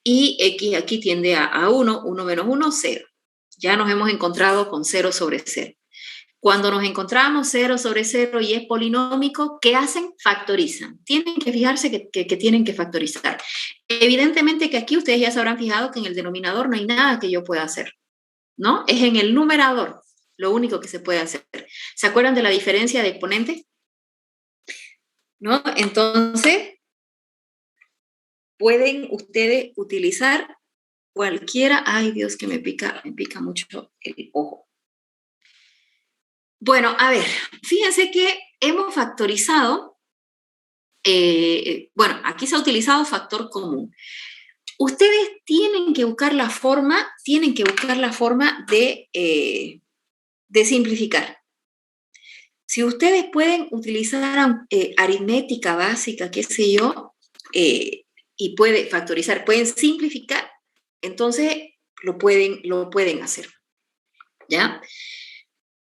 y x aquí tiende a 1, 1 menos 1, 0. Ya nos hemos encontrado con 0 sobre 0. Cuando nos encontramos 0 sobre 0 y es polinómico, ¿qué hacen? Factorizan. Tienen que fijarse que tienen que factorizar. Evidentemente que aquí ustedes ya se habrán fijado que en el denominador no hay nada que yo pueda hacer, ¿no? Es en el numerador. lo único que se puede hacer. ¿Se acuerdan de la diferencia de exponentes? ¿No? Entonces, pueden ustedes utilizar cualquiera. Ay, Dios, que me pica mucho el ojo. Bueno, a ver, fíjense que hemos factorizado, bueno, aquí se ha utilizado factor común. Ustedes tienen que buscar la forma de simplificar. Si ustedes pueden utilizar aritmética básica, qué sé yo, y pueden factorizar, pueden simplificar, entonces lo pueden hacer, ¿ya?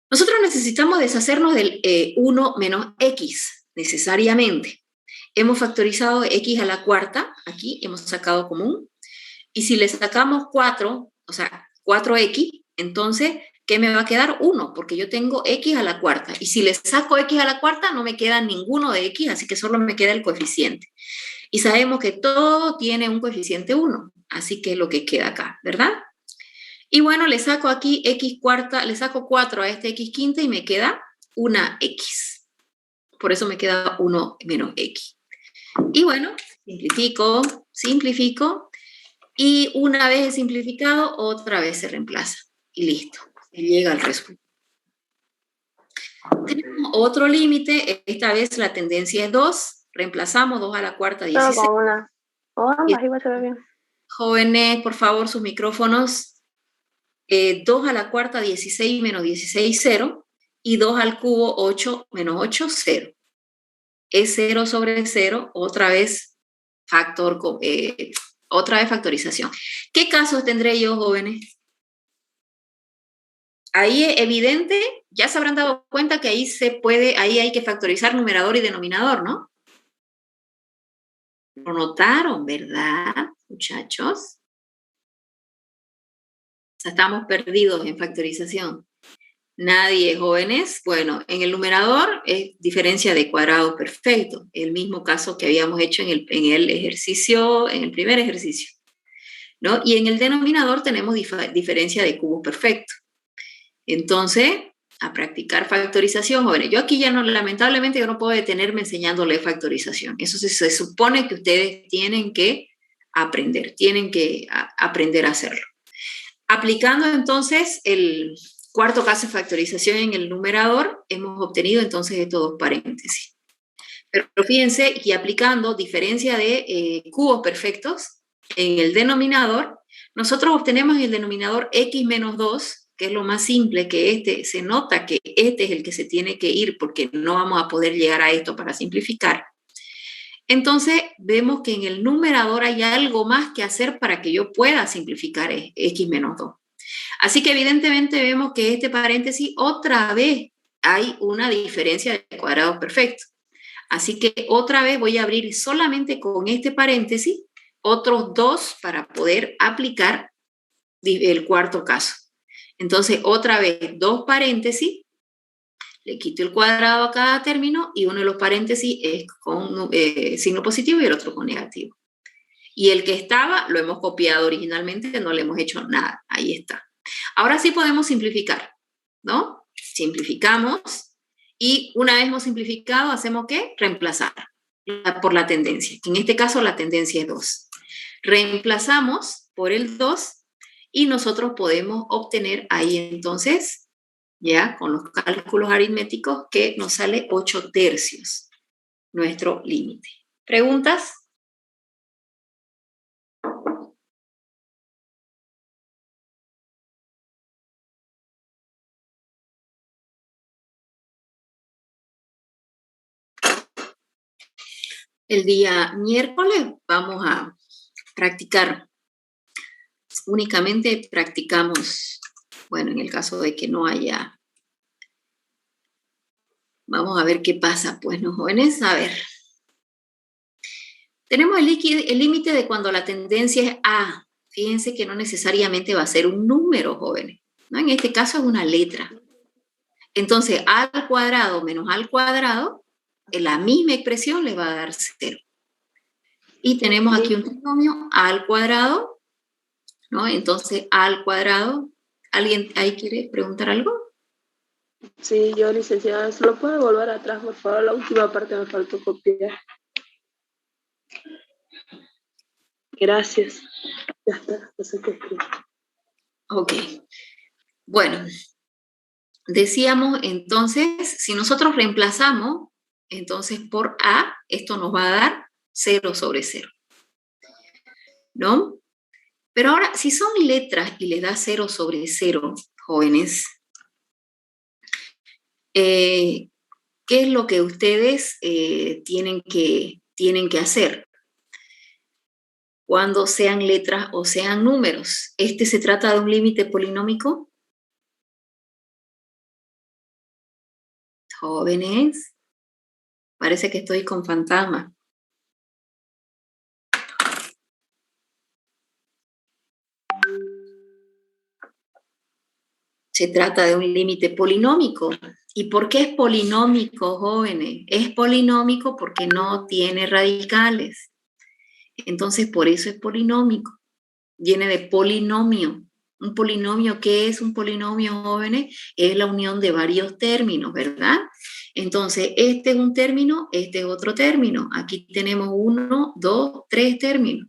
Nosotros necesitamos deshacernos del 1 menos x, necesariamente. Hemos factorizado x a la cuarta, aquí hemos sacado común, y si le sacamos 4, o sea, 4x, entonces, ¿qué me va a quedar? 1, porque yo tengo x a la cuarta, y si le saco x a la cuarta, no me queda ninguno de x, así que solo me queda el coeficiente. Y sabemos que todo tiene un coeficiente 1, así que es lo que queda acá, ¿verdad? Y bueno, le saco aquí x cuarta, le saco 4 a este x quinta y me queda una x. Por eso me queda 1 menos x. Y bueno, simplifico, y una vez simplificado, otra vez se reemplaza. Y listo, se llega al resultado. Tenemos otro límite, esta vez la tendencia es 2, reemplazamos 2 a la cuarta, 16. Solo con una. O ambas, igual se ve bien. Jóvenes, por favor, sus micrófonos. 2 a la cuarta, 16 menos 16, 0. Y 2 al cubo, 8 menos 8, 0. Es 0 sobre 0, otra vez factorización. ¿Qué casos tendré yo, jóvenes? Ahí es evidente, ya se habrán dado cuenta que ahí hay que factorizar numerador y denominador, ¿no? Lo notaron, ¿verdad, muchachos? O sea, estamos perdidos en factorización. Nadie, jóvenes. Bueno, en el numerador es diferencia de cuadrado perfecto, el mismo caso que habíamos hecho en el primer ejercicio, ¿no? Y en el denominador tenemos diferencia de cubos perfecto. Entonces, a practicar factorización, jóvenes. Yo aquí lamentablemente yo no puedo detenerme enseñándole factorización. Eso se supone que ustedes tienen que aprender a hacerlo. Aplicando entonces el cuarto caso de factorización en el numerador, hemos obtenido entonces estos dos paréntesis. Pero fíjense que aplicando diferencia de cubos perfectos en el denominador, nosotros obtenemos en el denominador x menos 2, que es lo más simple, que se nota que este es el que se tiene que ir porque no vamos a poder llegar a esto para simplificar. Entonces, vemos que en el numerador hay algo más que hacer para que yo pueda simplificar x menos 2. Así que evidentemente vemos que este paréntesis otra vez hay una diferencia de cuadrados perfectos. Así que otra vez voy a abrir solamente con este paréntesis otros dos para poder aplicar el cuarto caso. Entonces otra vez dos paréntesis, le quito el cuadrado a cada término y uno de los paréntesis es con signo positivo y el otro con negativo. Y el que estaba lo hemos copiado originalmente, no le hemos hecho nada, ahí está. Ahora sí podemos simplificar, ¿no? Simplificamos y una vez hemos simplificado, ¿hacemos qué? Reemplazar por la tendencia, que en este caso la tendencia es 2. Reemplazamos por el 2 y nosotros podemos obtener ahí entonces, ya con los cálculos aritméticos, que nos sale 8 tercios, nuestro límite. ¿Preguntas? El día miércoles vamos a practicar. Únicamente practicamos, bueno, en el caso de que no haya. Vamos a ver qué pasa, pues, ¿no, jóvenes? A ver. Tenemos el límite de cuando la tendencia es A. Fíjense que no necesariamente va a ser un número, jóvenes, ¿no? En este caso es una letra. Entonces, A al cuadrado menos A al cuadrado, en la misma expresión le va a dar 0. Y tenemos aquí un trinomio A al cuadrado, ¿no? Entonces, A al cuadrado. ¿Alguien ahí quiere preguntar algo? Sí, yo, licenciada, ¿lo puede volver atrás, por favor? La última parte me faltó copiar. Gracias. Ya está, no sé qué escribir. Ok. Bueno, decíamos entonces, si nosotros reemplazamos, entonces por A, esto nos va a dar 0 sobre 0, ¿no? Pero ahora, si son letras y les da 0 sobre 0, jóvenes, ¿qué es lo que ustedes tienen que hacer cuando sean letras o sean números? ¿Se trata de un límite polinómico? Jóvenes, parece que estoy con fantasma. Se trata de un límite polinómico. ¿Y por qué es polinómico, jóvenes? Es polinómico porque no tiene radicales. Entonces, por eso es polinómico. Viene de polinomio. Un polinomio, ¿qué es un polinomio, jóvenes? Es la unión de varios términos, ¿verdad? Entonces, este es un término, este es otro término. Aquí tenemos 1, 2, 3 términos.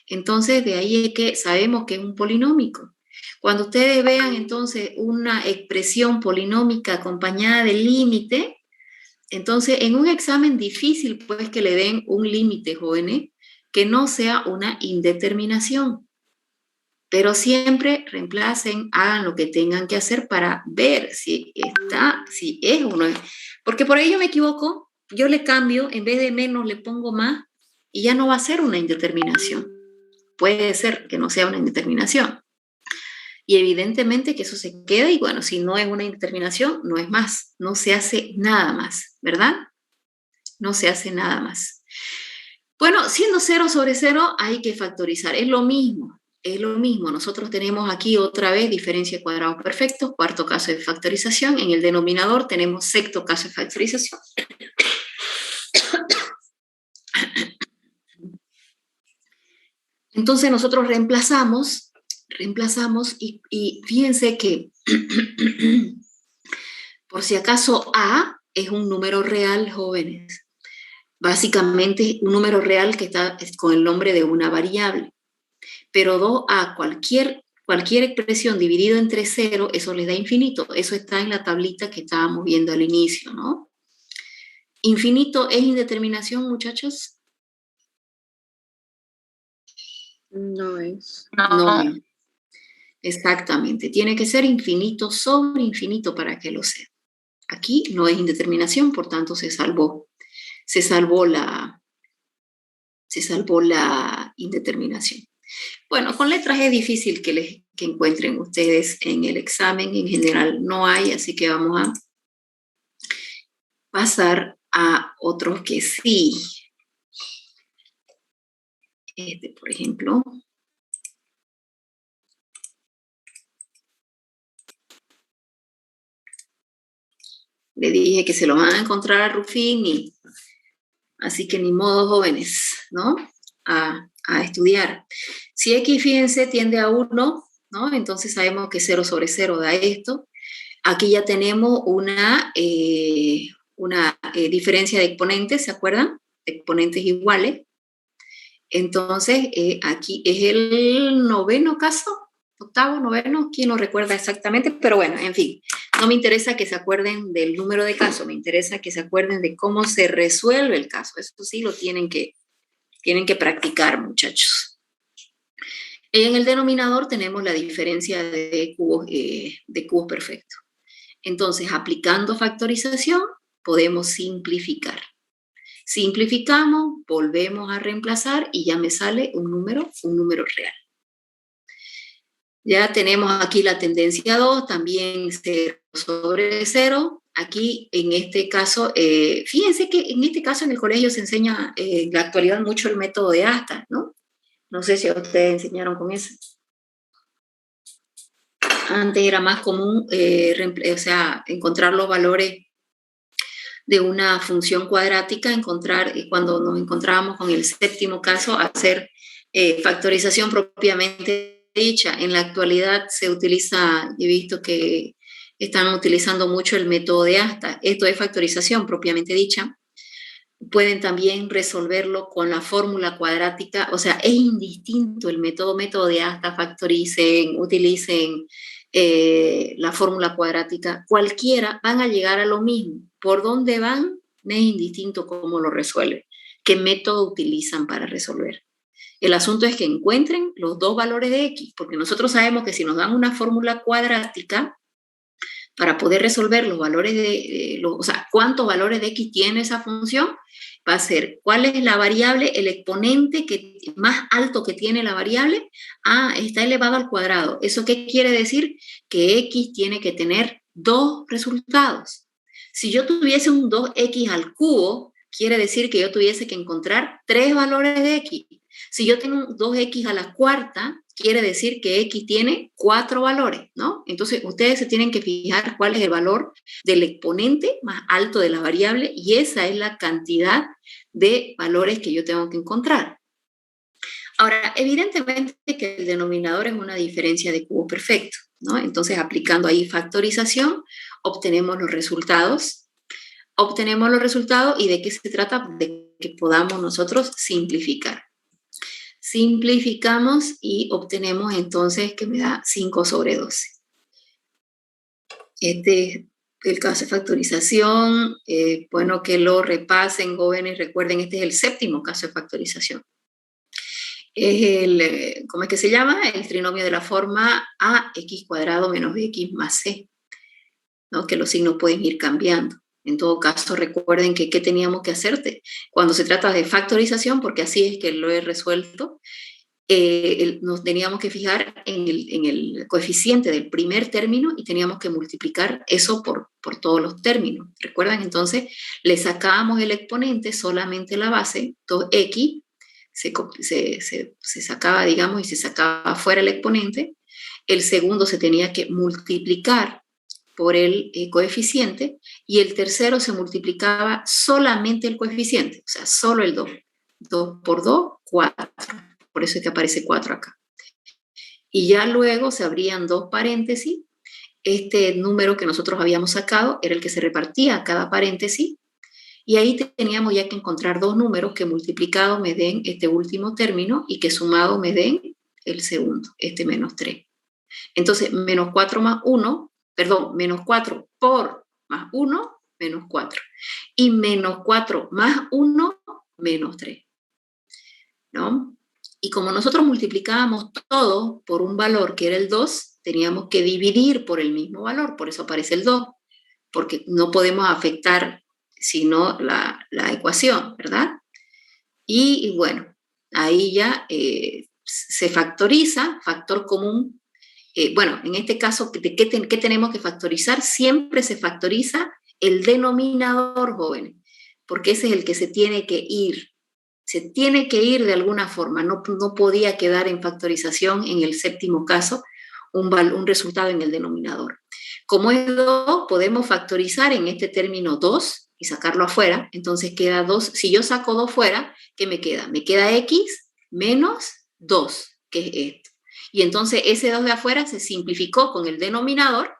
Entonces, de ahí es que sabemos que es un polinómico. Cuando ustedes vean entonces una expresión polinómica acompañada de límite, entonces en un examen difícil pues que le den un límite, jóvenes, que no sea una indeterminación. Pero siempre reemplacen, hagan lo que tengan que hacer para ver si es o no es. Porque por ahí yo me equivoco, yo le cambio, en vez de menos le pongo más y ya no va a ser una indeterminación. Puede ser que no sea una indeterminación. Y evidentemente que eso se queda y bueno, si no es una indeterminación, no es más, no se hace nada más, ¿verdad? No se hace nada más. Bueno, siendo 0 sobre 0 hay que factorizar, es lo mismo. Nosotros tenemos aquí otra vez diferencia de cuadrados perfectos, cuarto caso de factorización, en el denominador tenemos sexto caso de factorización. Entonces nosotros reemplazamos y fíjense que por si acaso A es un número real, jóvenes. Básicamente un número real que está con el nombre de una variable. Pero 2A, cualquier expresión dividido entre 0, eso les da infinito. Eso está en la tablita que estábamos viendo al inicio, ¿no? ¿Infinito es indeterminación, muchachos? No es. No. Exactamente. Tiene que ser infinito sobre infinito para que lo sea. Aquí no es indeterminación, por tanto se salvó la indeterminación. Bueno, con letras es difícil que encuentren ustedes en el examen, en general no hay, así que vamos a pasar a otros que sí. Por ejemplo. Le dije que se lo van a encontrar a Ruffini, así que ni modo, jóvenes, ¿no? A estudiar. Si X, fíjense, tiende a 1, ¿no? Entonces sabemos que 0 sobre 0 da esto. Aquí ya tenemos una diferencia de exponentes, ¿se acuerdan? Exponentes iguales. Entonces, aquí es el noveno caso, octavo, noveno, ¿quién lo recuerda exactamente? Pero bueno, en fin, no me interesa que se acuerden del número de caso, me interesa que se acuerden de cómo se resuelve el caso. Eso sí lo tienen que practicar, muchachos. En el denominador tenemos la diferencia de cubos perfectos. Entonces, aplicando factorización, podemos simplificar. Simplificamos, volvemos a reemplazar y ya me sale un número real. Ya tenemos aquí la tendencia 2, también 0 sobre 0. Aquí, en este caso, fíjense que en este caso en el colegio se enseña en la actualidad mucho el método de Asta, ¿no? No sé si a ustedes enseñaron con eso. Antes era más común, encontrar los valores de una función cuadrática, cuando nos encontrábamos con el séptimo caso, hacer factorización propiamente dicha. En la actualidad se utiliza, he visto que están utilizando mucho el método de asta. Esto es factorización propiamente dicha. Pueden también resolverlo con la fórmula cuadrática, o sea, es indistinto el método de asta, factoricen, utilicen la fórmula cuadrática, cualquiera van a llegar a lo mismo. ¿Por dónde van? Es indistinto cómo lo resuelven, qué método utilizan para resolver. El asunto es que encuentren los dos valores de x, porque nosotros sabemos que si nos dan una fórmula cuadrática, para poder resolver los valores o sea, cuántos valores de x tiene esa función, va a ser cuál es la variable, el exponente más alto que tiene la variable, está elevado al cuadrado. ¿Eso qué quiere decir? Que x tiene que tener dos resultados. Si yo tuviese un 2x al cubo, quiere decir que yo tuviese que encontrar 3 valores de x. Si yo tengo un 2x a la cuarta, quiere decir que x tiene 4 valores, ¿no? Entonces, ustedes se tienen que fijar cuál es el valor del exponente más alto de la variable y esa es la cantidad de valores que yo tengo que encontrar. Ahora, evidentemente que el denominador es una diferencia de cubo perfecto, ¿no? Entonces, aplicando ahí factorización, obtenemos los resultados. ¿Y de qué se trata? De que podamos nosotros simplificar. Simplificamos y obtenemos entonces que me da 5 sobre 12. Este es el caso de factorización. Bueno, que lo repasen, jóvenes. Recuerden, este es el 7º caso de factorización. Es ¿cómo es que se llama? El trinomio de la forma ax² menos bx más c, ¿no? Que los signos pueden ir cambiando. En todo caso, recuerden que ¿qué teníamos que hacer? Cuando se trata de factorización, porque así es que lo he resuelto, nos teníamos que fijar en el coeficiente del primer término y teníamos que multiplicar eso por todos los términos. ¿Recuerdan? Entonces, le sacábamos el exponente, solamente la base, 2x, se sacaba, digamos, y se sacaba fuera el exponente. El segundo se tenía que multiplicar por el coeficiente, y el tercero se multiplicaba solamente el coeficiente, o sea, solo el 2. 2 por 2, 4. Por eso es que aparece 4 acá. Y ya luego se abrían dos paréntesis. Este número que nosotros habíamos sacado era el que se repartía a cada paréntesis, y ahí teníamos ya que encontrar dos números que multiplicados me den este último término y que sumados me den el segundo, este menos 3. Entonces, menos 4 más 1, menos 4 por más 1, menos 4. Y menos 4 más 1, menos 3. ¿No? Y como nosotros multiplicábamos todo por un valor que era el 2, teníamos que dividir por el mismo valor, por eso aparece el 2, porque no podemos afectar sino la ecuación, ¿verdad? Y bueno, ahí ya se factoriza, factor común. Bueno, en este caso, ¿qué tenemos que factorizar? Siempre se factoriza el denominador, jóvenes, porque ese es el que se tiene que ir. Se tiene que ir de alguna forma. No podía quedar en factorización en el 7º caso un resultado en el denominador. Como es 2, podemos factorizar en este término 2 y sacarlo afuera. Entonces queda 2. Si yo saco 2 fuera, ¿qué me queda? Me queda x menos 2, que es esto. Y entonces ese 2 de afuera se simplificó con el denominador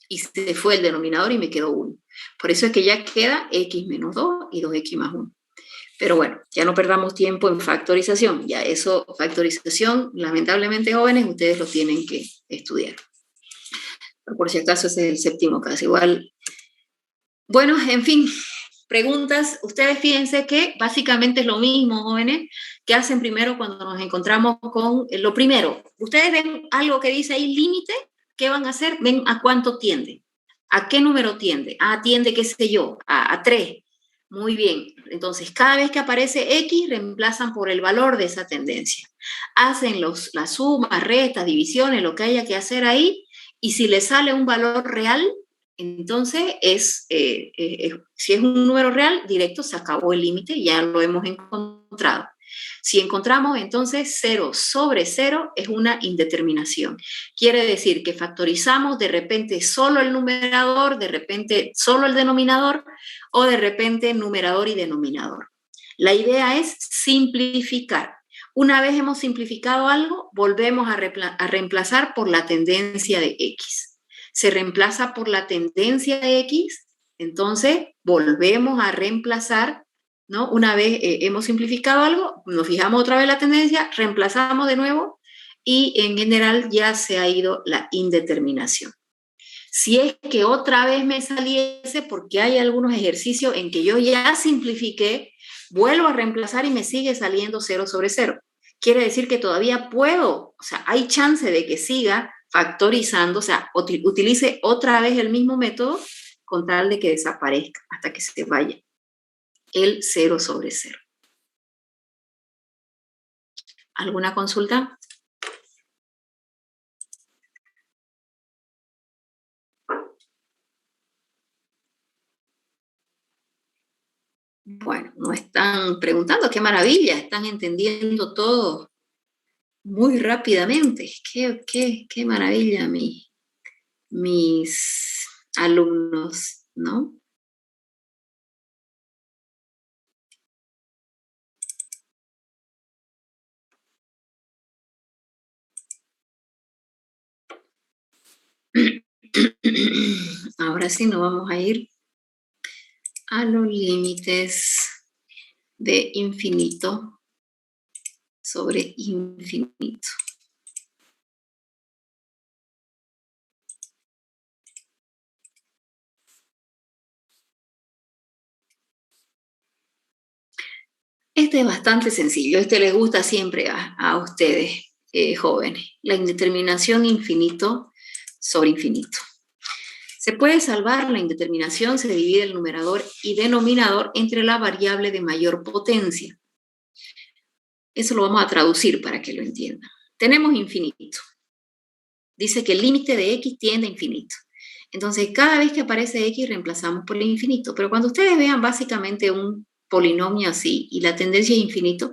y se fue el denominador y me quedó 1. Por eso es que ya queda x menos 2 y 2x más 1. Pero bueno, ya no perdamos tiempo en factorización. Ya eso, factorización, lamentablemente, jóvenes, ustedes lo tienen que estudiar. Por si acaso ese es el 7º caso. Igual, bueno, en fin, preguntas. Ustedes fíjense que básicamente es lo mismo, jóvenes, que hacen primero cuando nos encontramos con lo primero. Ustedes ven algo que dice ahí límite, ¿qué van a hacer? Ven a cuánto tiende. ¿A qué número tiende? Tiende, qué sé yo, a 3. Muy bien. Entonces, cada vez que aparece X, reemplazan por el valor de esa tendencia. Hacen las sumas, restas, divisiones, lo que haya que hacer ahí, y si le sale un valor real, entonces si es un número real, directo se acabó el límite, ya lo hemos encontrado. Si encontramos entonces 0 sobre 0 es una indeterminación. Quiere decir que factorizamos de repente solo el numerador, de repente solo el denominador o de repente numerador y denominador. La idea es simplificar. Una vez hemos simplificado algo, volvemos a reemplazar por la tendencia de X. se reemplaza por la tendencia de X, entonces volvemos a reemplazar, ¿no? Una vez hemos simplificado algo, nos fijamos otra vez la tendencia, reemplazamos de nuevo y en general ya se ha ido la indeterminación. Si es que otra vez me saliese, porque hay algunos ejercicios en que yo ya simplifiqué, vuelvo a reemplazar y me sigue saliendo 0 sobre 0. Quiere decir que todavía puedo, o sea, hay chance de que siga factorizando, o sea, utilice otra vez el mismo método con tal de que desaparezca hasta que se vaya el 0 sobre 0. ¿Alguna consulta? Bueno, no están preguntando, qué maravilla, están entendiendo todo muy rápidamente. Qué maravilla mis alumnos, ¿no? Ahora sí nos vamos a ir a los límites de infinito sobre infinito. Este es bastante sencillo, este les gusta siempre a ustedes, jóvenes. La indeterminación infinito sobre infinito. Se puede salvar la indeterminación, se divide el numerador y denominador entre la variable de mayor potencia. Eso lo vamos a traducir para que lo entiendan. Tenemos infinito. Dice que el límite de x tiende a infinito. Entonces, cada vez que aparece x, reemplazamos por el infinito. Pero cuando ustedes vean básicamente un polinomio así y la tendencia es infinito,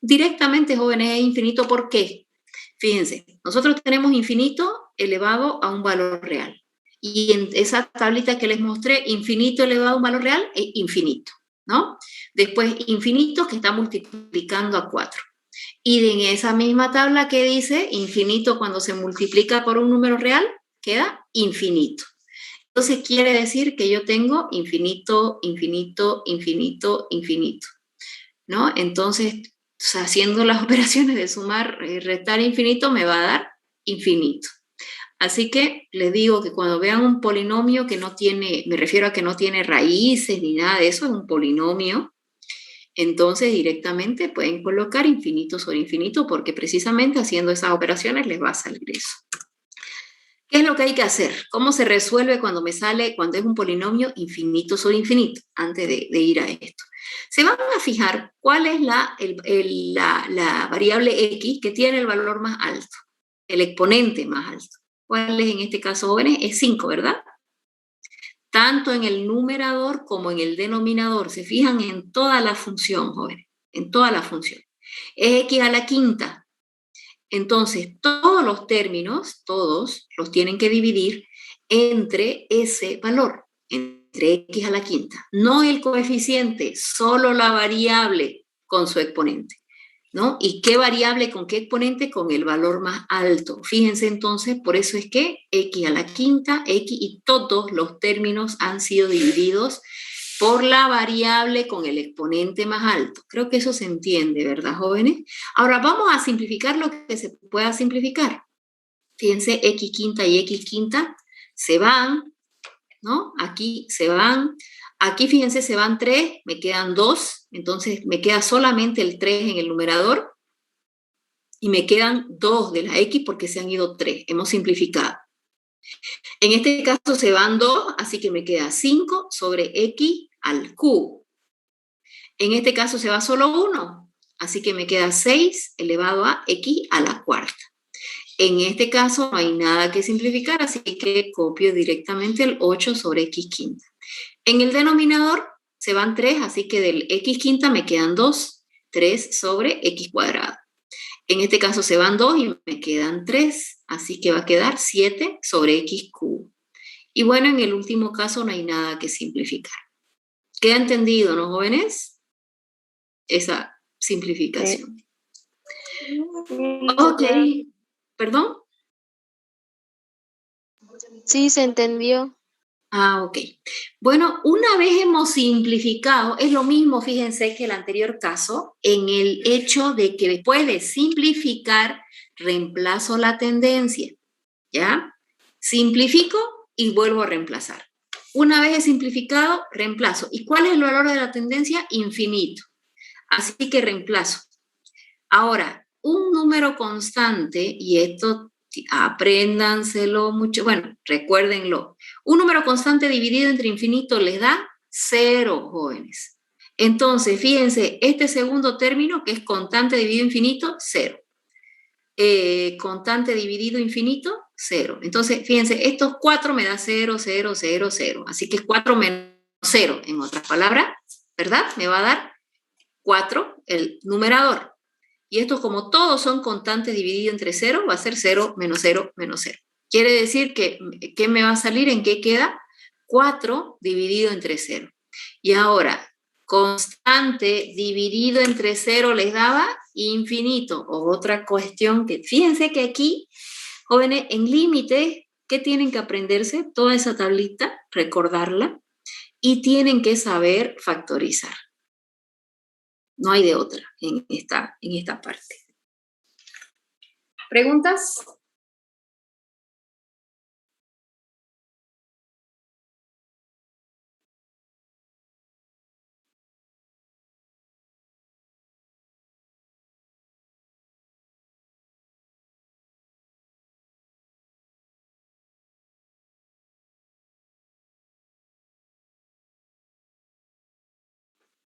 directamente, jóvenes, es infinito. ¿Por qué? Fíjense, nosotros tenemos infinito elevado a un valor real. Y en esa tablita que les mostré, infinito elevado a un valor real es infinito, ¿no? Después, infinito que está multiplicando a 4. Y en esa misma tabla que dice infinito cuando se multiplica por un número real, queda infinito. Entonces quiere decir que yo tengo infinito, infinito, infinito, infinito, ¿no? Entonces, o sea, haciendo las operaciones de sumar y restar infinito me va a dar infinito. Así que les digo que cuando vean un polinomio que no tiene, me refiero a que no tiene raíces ni nada de eso, es un polinomio, entonces directamente pueden colocar infinito sobre infinito porque precisamente haciendo esas operaciones les va a salir eso. ¿Qué es lo que hay que hacer? ¿Cómo se resuelve cuando es un polinomio infinito sobre infinito? Antes de ir a esto. Se van a fijar cuál es la variable x que tiene el valor más alto, el exponente más alto. ¿Cuál es en este caso, jóvenes? Es 5, ¿verdad? Tanto en el numerador como en el denominador. Se fijan en toda la función, jóvenes, en toda la función. Es x a la quinta. Entonces, todos los términos, todos, los tienen que dividir entre ese valor, entre x a la quinta. No el coeficiente, solo la variable con su exponente, ¿no? ¿Y qué variable con qué exponente? Con el valor más alto. Fíjense entonces, por eso es que x a la quinta, x y todos los términos han sido divididos por la variable con el exponente más alto. Creo que eso se entiende, ¿verdad, jóvenes? Ahora vamos a simplificar lo que se pueda simplificar. Fíjense, x quinta y x quinta se van, ¿no? Aquí se van. Aquí, fíjense, se van 3, me quedan 2, entonces me queda solamente el 3 en el numerador y me quedan 2 de la x porque se han ido 3, hemos simplificado. En este caso se van 2, así que me queda 5 sobre x al cubo. En este caso se va solo 1, así que me queda 6 elevado a x a la cuarta. En este caso no hay nada que simplificar, así que copio directamente el 8 sobre x quinta. En el denominador se van 3, así que del x quinta me quedan 2, 3 sobre x cuadrada. En este caso se van 2 y me quedan 3, así que va a quedar 7 sobre x cubo. Y bueno, en el último caso no hay nada que simplificar. ¿Queda entendido, no, jóvenes? Esa simplificación. Ok, ¿perdón? Sí, se entendió. Ah, ok. Bueno, una vez hemos simplificado, es lo mismo, fíjense, que el anterior caso, en el hecho de que después de simplificar, reemplazo la tendencia, ¿ya? Simplifico y vuelvo a reemplazar. Una vez he simplificado, reemplazo. ¿Y cuál es el valor de la tendencia? Infinito. Así que reemplazo. Ahora, un número constante, y esto apréndanselo mucho, bueno, recuérdenlo. Un número constante dividido entre infinito les da 0, jóvenes. Entonces, fíjense, este segundo término, que es constante dividido infinito, 0. Constante dividido infinito, 0. Entonces, fíjense, estos 4 me da 0, 0, 0, 0. Así que es 4 menos 0, en otras palabras, ¿verdad? Me va a dar 4 el numerador. Y esto, como todos son constantes divididos entre 0, va a ser 0 menos 0 menos 0. Quiere decir que, ¿qué me va a salir? ¿En qué queda? 4 dividido entre 0. Y ahora, constante dividido entre 0 les daba infinito. O otra cuestión que, fíjense que aquí, jóvenes, en límite, ¿qué tienen que aprenderse? Toda esa tablita, recordarla, y tienen que saber factorizar. No hay de otra en esta parte. ¿Preguntas?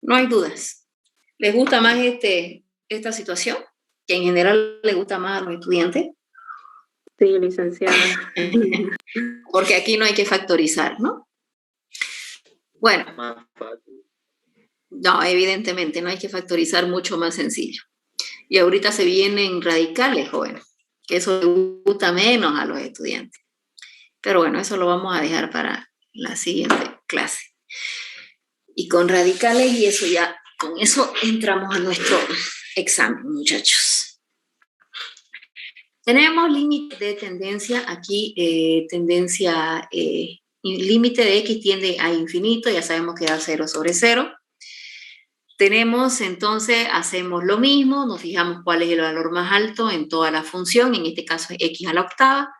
No hay dudas. ¿Les gusta más esta situación? Que en general le gusta más a los estudiantes. Sí, licenciada. Porque aquí no hay que factorizar, ¿no? Bueno, Más fácil. no, evidentemente no hay que factorizar, mucho más sencillo. Y ahorita se vienen radicales, jóvenes, que eso le gusta menos a los estudiantes. Pero bueno, eso lo vamos a dejar para la siguiente clase. Y con radicales, y eso ya, con eso entramos a nuestro examen, muchachos. Tenemos límite de tendencia aquí, tendencia, límite de x tiende a infinito, ya sabemos que da 0 sobre 0. Tenemos, entonces, hacemos lo mismo, nos fijamos cuál es el valor más alto en toda la función, en este caso es x a la octava.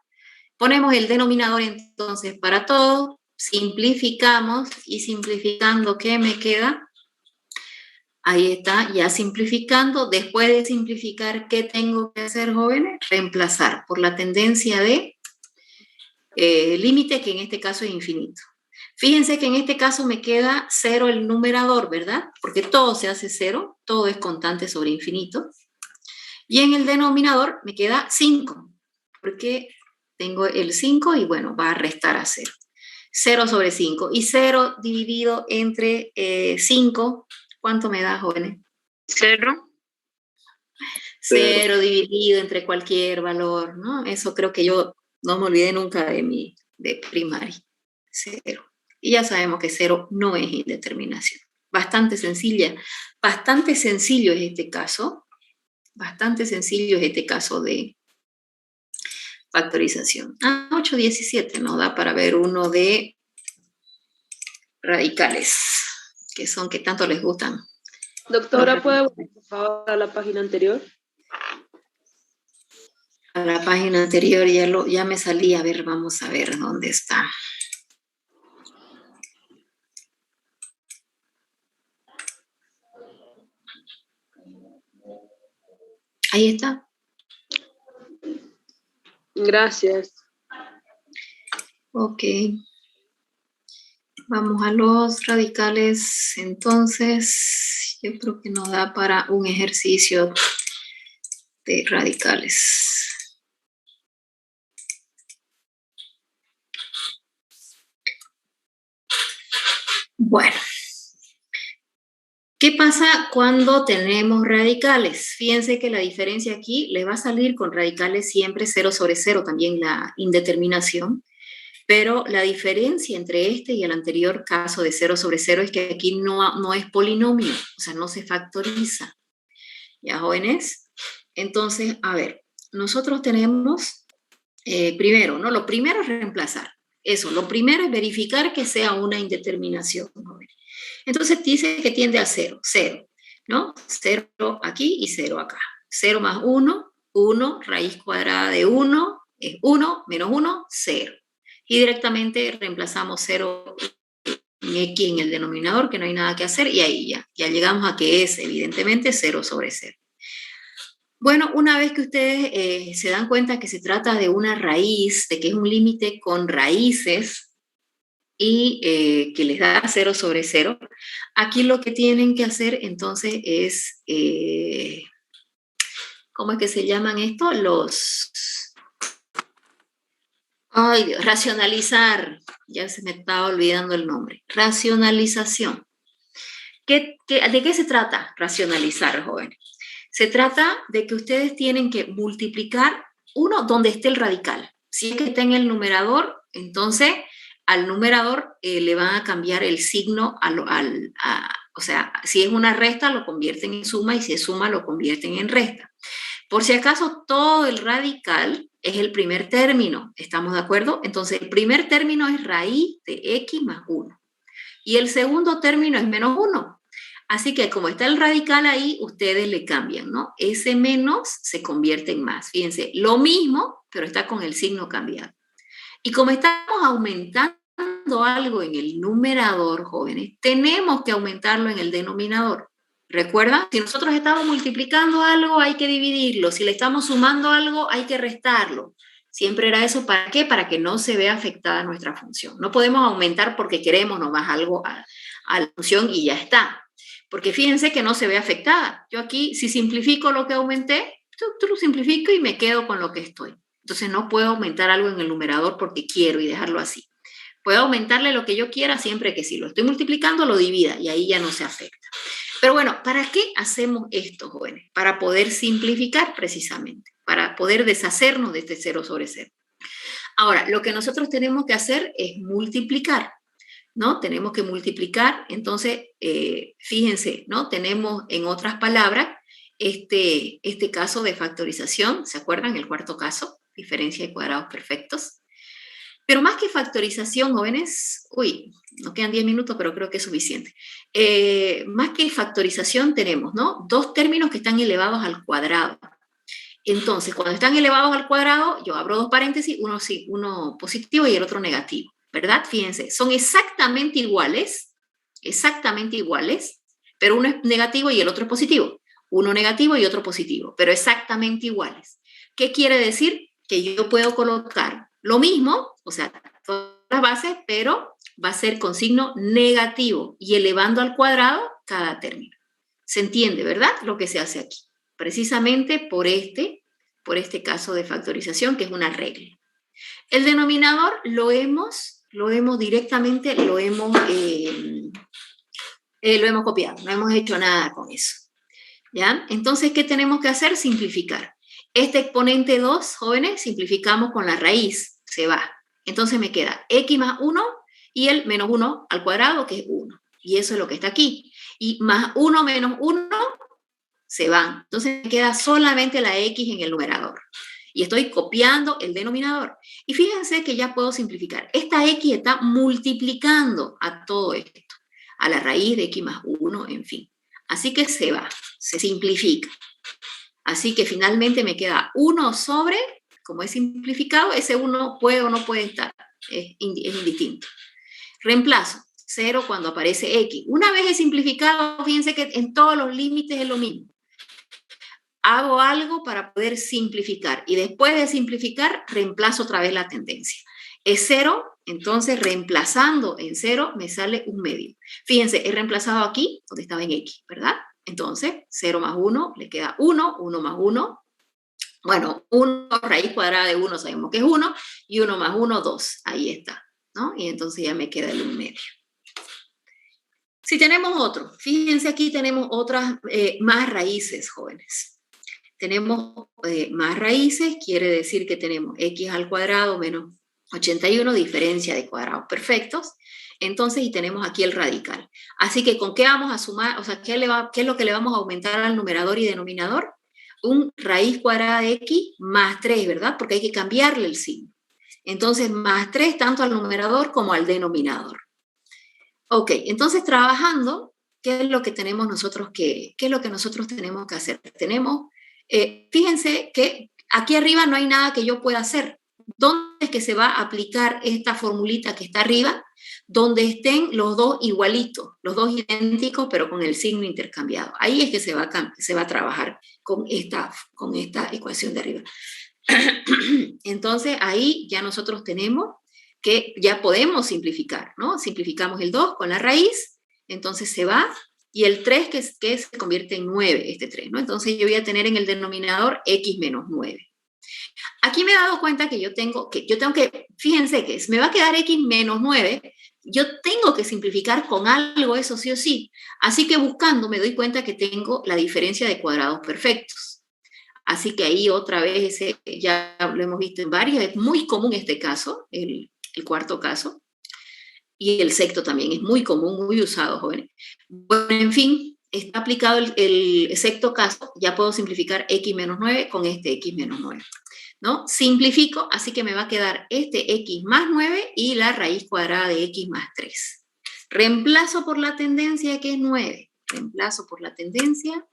Ponemos el denominador entonces para todo, simplificamos, y simplificando, ¿qué me queda? Ahí está, ya simplificando. Después de simplificar, ¿qué tengo que hacer, jóvenes? Reemplazar por la tendencia de límite, que en este caso es infinito. Fíjense que en este caso me queda 0 el numerador, ¿verdad? Porque todo se hace 0, todo es constante sobre infinito. Y en el denominador me queda 5, porque tengo el 5 y bueno, va a restar a 0. 0 sobre 5. Y 0 dividido entre 5, ¿cuánto me da, jóvenes? 0. 0 dividido entre cualquier valor, ¿no? Eso creo que yo no me olvidé nunca de primaria. 0. Y ya sabemos que 0 no es indeterminación. Bastante sencilla, bastante sencillo es este caso. Bastante sencillo es este caso de factorización. 8.17 nos da para ver uno de radicales, que son que tanto les gustan. Doctora, ¿puede volver, por favor, a la página anterior? A la página anterior ya me salí, a ver, vamos a ver dónde está. Ahí está. Gracias. Ok. Vamos a los radicales. Entonces, yo creo que nos da para un ejercicio de radicales. Bueno, ¿qué pasa cuando tenemos radicales? Fíjense que la diferencia aquí les va a salir con radicales siempre 0 sobre 0, también la indeterminación, pero la diferencia entre este y el anterior caso de 0 sobre 0 es que aquí no es polinomio, o sea, no se factoriza. ¿Ya, jóvenes? Entonces, a ver, nosotros tenemos, primero, ¿no? Lo primero es reemplazar. Eso, lo primero es verificar que sea una indeterminación. Entonces dice que tiende a 0, 0, ¿no? 0 aquí y 0 acá. 0 más 1, 1, raíz cuadrada de 1 es 1, menos 1, 0. Y directamente reemplazamos 0 en x en el denominador, que no hay nada que hacer, y ahí ya llegamos a que es evidentemente 0 sobre 0. Bueno, una vez que ustedes se dan cuenta que se trata de una raíz, de que es un límite con raíces y que les da 0 sobre 0, aquí lo que tienen que hacer entonces es, ¿cómo es que se llaman esto? Ay Dios, racionalizar, ya se me estaba olvidando el nombre, racionalización. ¿De qué se trata racionalizar, jóvenes? Se trata de que ustedes tienen que multiplicar uno donde esté el radical. Si es que está en el numerador, entonces al numerador le van a cambiar el signo, o sea, si es una resta lo convierten en suma y si es suma lo convierten en resta. Por si acaso todo el radical es el primer término, ¿estamos de acuerdo? Entonces el primer término es raíz de x más 1 y el segundo término es menos 1. Así que como está el radical ahí, ustedes le cambian, ¿no? Ese menos se convierte en más. Fíjense, lo mismo, pero está con el signo cambiado. Y como estamos aumentando algo en el numerador, jóvenes, tenemos que aumentarlo en el denominador. ¿Recuerdan? Si nosotros estamos multiplicando algo, hay que dividirlo. Si le estamos sumando algo, hay que restarlo. Siempre era eso. ¿Para qué? Para que no se vea afectada nuestra función. No podemos aumentar porque queremos nomás algo a la función y ya está. Porque fíjense que no se ve afectada. Yo aquí, si simplifico lo que aumenté, tú lo simplifico y me quedo con lo que estoy. Entonces no puedo aumentar algo en el numerador porque quiero y dejarlo así. Puedo aumentarle lo que yo quiera siempre que si lo estoy multiplicando lo divida y ahí ya no se afecta. Pero bueno, ¿para qué hacemos esto, jóvenes? Para poder simplificar precisamente, para poder deshacernos de este 0 sobre 0. Ahora, lo que nosotros tenemos que hacer es multiplicar, ¿no? Tenemos que multiplicar, entonces, fíjense, ¿no? Tenemos, en otras palabras, este caso de factorización, ¿se acuerdan? El cuarto caso, diferencia de cuadrados perfectos. Pero más que factorización, jóvenes, nos quedan 10 minutos, pero creo que es suficiente. Más que factorización tenemos, ¿no? Dos términos que están elevados al cuadrado. Entonces, cuando están elevados al cuadrado, yo abro dos paréntesis, uno positivo y el otro negativo, ¿verdad? Fíjense, son exactamente iguales, pero uno es negativo y el otro es positivo. Uno negativo y otro positivo, pero exactamente iguales. ¿Qué quiere decir? Que yo puedo colocar lo mismo, o sea, todas las bases, pero va a ser con signo negativo y elevando al cuadrado cada término. ¿Se entiende, verdad? Lo que se hace aquí. Precisamente por este caso de factorización, que es una regla. El denominador lo hemos directamente, lo hemos copiado, no hemos hecho nada con eso. ¿Ya? Entonces, ¿qué tenemos que hacer? Simplificar. Este exponente 2, jóvenes, simplificamos con la raíz, se va. Entonces me queda x más 1 y el menos 1 al cuadrado, que es 1. Y eso es lo que está aquí. Y más 1 menos 1 se van. Entonces me queda solamente la x en el numerador. Y estoy copiando el denominador. Y fíjense que ya puedo simplificar. Esta x está multiplicando a todo esto, a la raíz de x más 1, en fin. Así que se va, se simplifica. Así que finalmente me queda 1 sobre, como es simplificado, ese 1 puede o no puede estar, es indistinto. Reemplazo, 0 cuando aparece x. Una vez es simplificado, fíjense que en todos los límites es lo mismo. Hago algo para poder simplificar y después de simplificar, reemplazo otra vez la tendencia. Es 0, entonces reemplazando en 0 me sale un medio. Fíjense, he reemplazado aquí donde estaba en x, ¿verdad? Entonces, 0 más 1, le queda 1, 1 más 1. Bueno, 1 raíz cuadrada de 1 sabemos que es 1, y 1 más 1, 2. Ahí está, ¿no? Y entonces ya me queda el 1 medio. Si tenemos otro, fíjense aquí tenemos otras más raíces, jóvenes. Tenemos más raíces, quiere decir que tenemos x al cuadrado menos 81, diferencia de cuadrados perfectos. Entonces, y tenemos aquí el radical. Así que, ¿con qué vamos a sumar? O sea, ¿qué es lo que le vamos a aumentar al numerador y denominador? Un raíz cuadrada de x más 3, ¿verdad? Porque hay que cambiarle el signo. Entonces, más 3 tanto al numerador como al denominador. Ok, entonces trabajando, ¿qué es lo que tenemos nosotros qué es lo que nosotros tenemos que hacer? Fíjense que aquí arriba no hay nada que yo pueda hacer. ¿Dónde es que se va a aplicar esta formulita que está arriba? Donde estén los dos igualitos, los dos idénticos, pero con el signo intercambiado. Ahí es que se va a trabajar con esta ecuación de arriba. Entonces, ahí ya nosotros tenemos que ya podemos simplificar, ¿no? Simplificamos el 2 con la raíz, entonces se va, y el 3 que se convierte en 9, este 3, ¿no? Entonces yo voy a tener en el denominador x menos 9. Aquí me he dado cuenta que yo tengo que, fíjense que me va a quedar x menos 9, yo tengo que simplificar con algo, eso sí o sí. Así que buscando me doy cuenta que tengo la diferencia de cuadrados perfectos. Así que ahí otra vez, ya lo hemos visto en varios, es muy común este caso, el cuarto caso, y el sexto también es muy común, muy usado, jóvenes. Bueno, en fin, está aplicado el sexto caso, ya puedo simplificar x menos 9 con este x menos 9, ¿no? Simplifico, así que me va a quedar este x más 9 y la raíz cuadrada de x más 3. Reemplazo por la tendencia que es 9, reemplazo por la tendencia,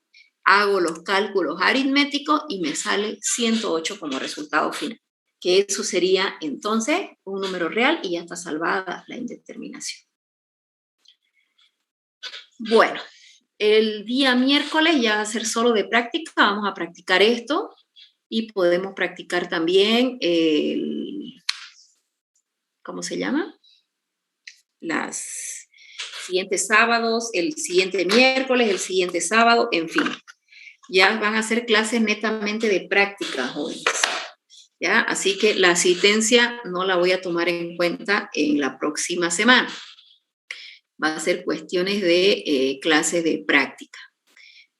hago los cálculos aritméticos y me sale 108 como resultado final. Que eso sería entonces un número real y ya está salvada la indeterminación. Bueno, el día miércoles ya va a ser solo de práctica, vamos a practicar esto y podemos practicar también ¿cómo se llama? Las siguientes sábados, el siguiente miércoles, el siguiente sábado, en fin. Ya van a ser clases netamente de práctica, jóvenes. ¿Ya? Así que la asistencia no la voy a tomar en cuenta en la próxima semana. Va a ser cuestiones de clases de práctica.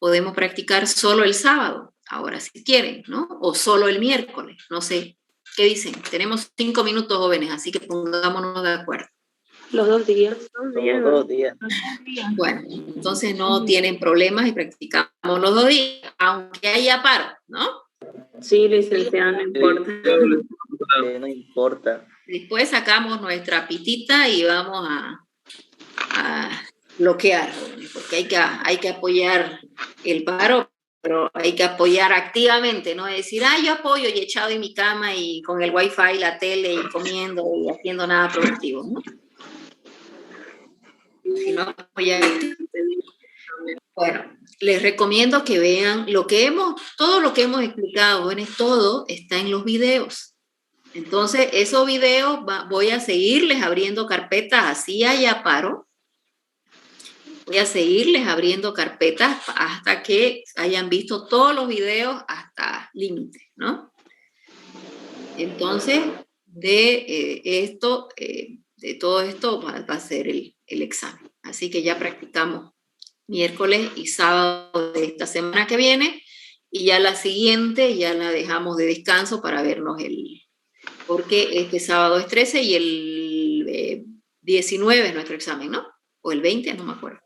Podemos practicar solo el sábado, ahora si quieren, ¿no? O solo el miércoles, no sé. ¿Qué dicen? Tenemos 5 minutos, jóvenes, así que pongámonos de acuerdo. Los 2 días. Los 2 días. Bueno, entonces no tienen problemas y practicamos los 2 días, aunque haya paro, ¿no? Sí, licenciada, no importa. No importa. Después sacamos nuestra pitita y vamos a bloquear, porque hay que apoyar el paro, pero hay que apoyar activamente, no decir, yo apoyo y echado en mi cama y con el wifi, la tele y comiendo y haciendo nada productivo, ¿no? Si no apoyar. Bueno, les recomiendo que vean todo lo que hemos explicado, todo está en los videos. Entonces, esos videos voy a seguirles abriendo carpetas, así haya paro. Voy a seguirles abriendo carpetas hasta que hayan visto todos los videos hasta límite, ¿no? Entonces, de todo esto va a ser el examen. Así que ya practicamos miércoles y sábado de esta semana que viene, y ya la siguiente ya la dejamos de descanso para vernos porque este sábado es 13 y el 19 es nuestro examen, ¿no? O el 20, no me acuerdo.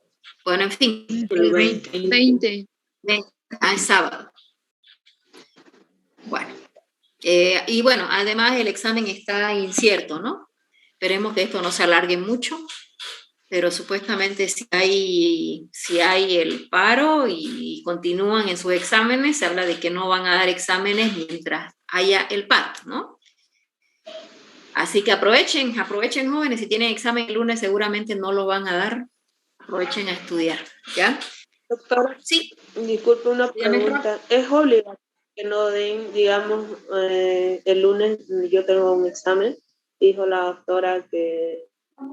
Bueno, en fin. El 20. Es sábado. Bueno. Y bueno, además el examen está incierto, ¿no? Esperemos que esto no se alargue mucho, pero supuestamente si hay el paro y continúan en sus exámenes, se habla de que no van a dar exámenes mientras haya el paro, ¿no? Así que aprovechen, jóvenes, si tienen examen el lunes seguramente no lo van a dar, aprovechen a estudiar, ¿ya? Doctora, sí. Disculpe una pregunta, ¿es obligatorio que no den, digamos, el lunes yo tengo un examen? Dijo la doctora que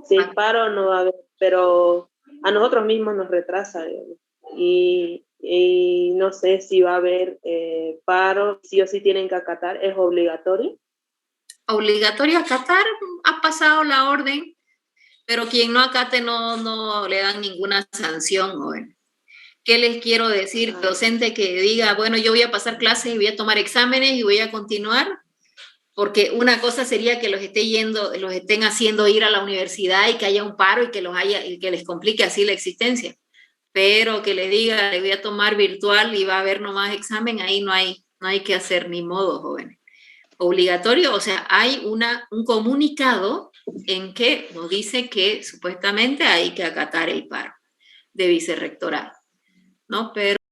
si hay paro no va a haber, pero a nosotros mismos nos retrasa, digamos, y no sé si va a haber paro, sí o sí tienen que acatar, ¿es obligatorio? Obligatorio acatar, ha pasado la orden, pero quien no acate no le dan ninguna sanción, joven. ¿Qué les quiero decir? Docente que diga, bueno, yo voy a pasar clases y voy a tomar exámenes y voy a continuar, porque una cosa sería que los estén haciendo ir a la universidad y que haya un paro y que les complique así la existencia. Pero que les diga, le voy a tomar virtual y va a haber nomás examen, ahí no hay que hacer ni modo, jóvenes. obligatorio, o sea, hay un comunicado en que nos dice que supuestamente hay que acatar el paro de vicerrectorado, ¿no? Pero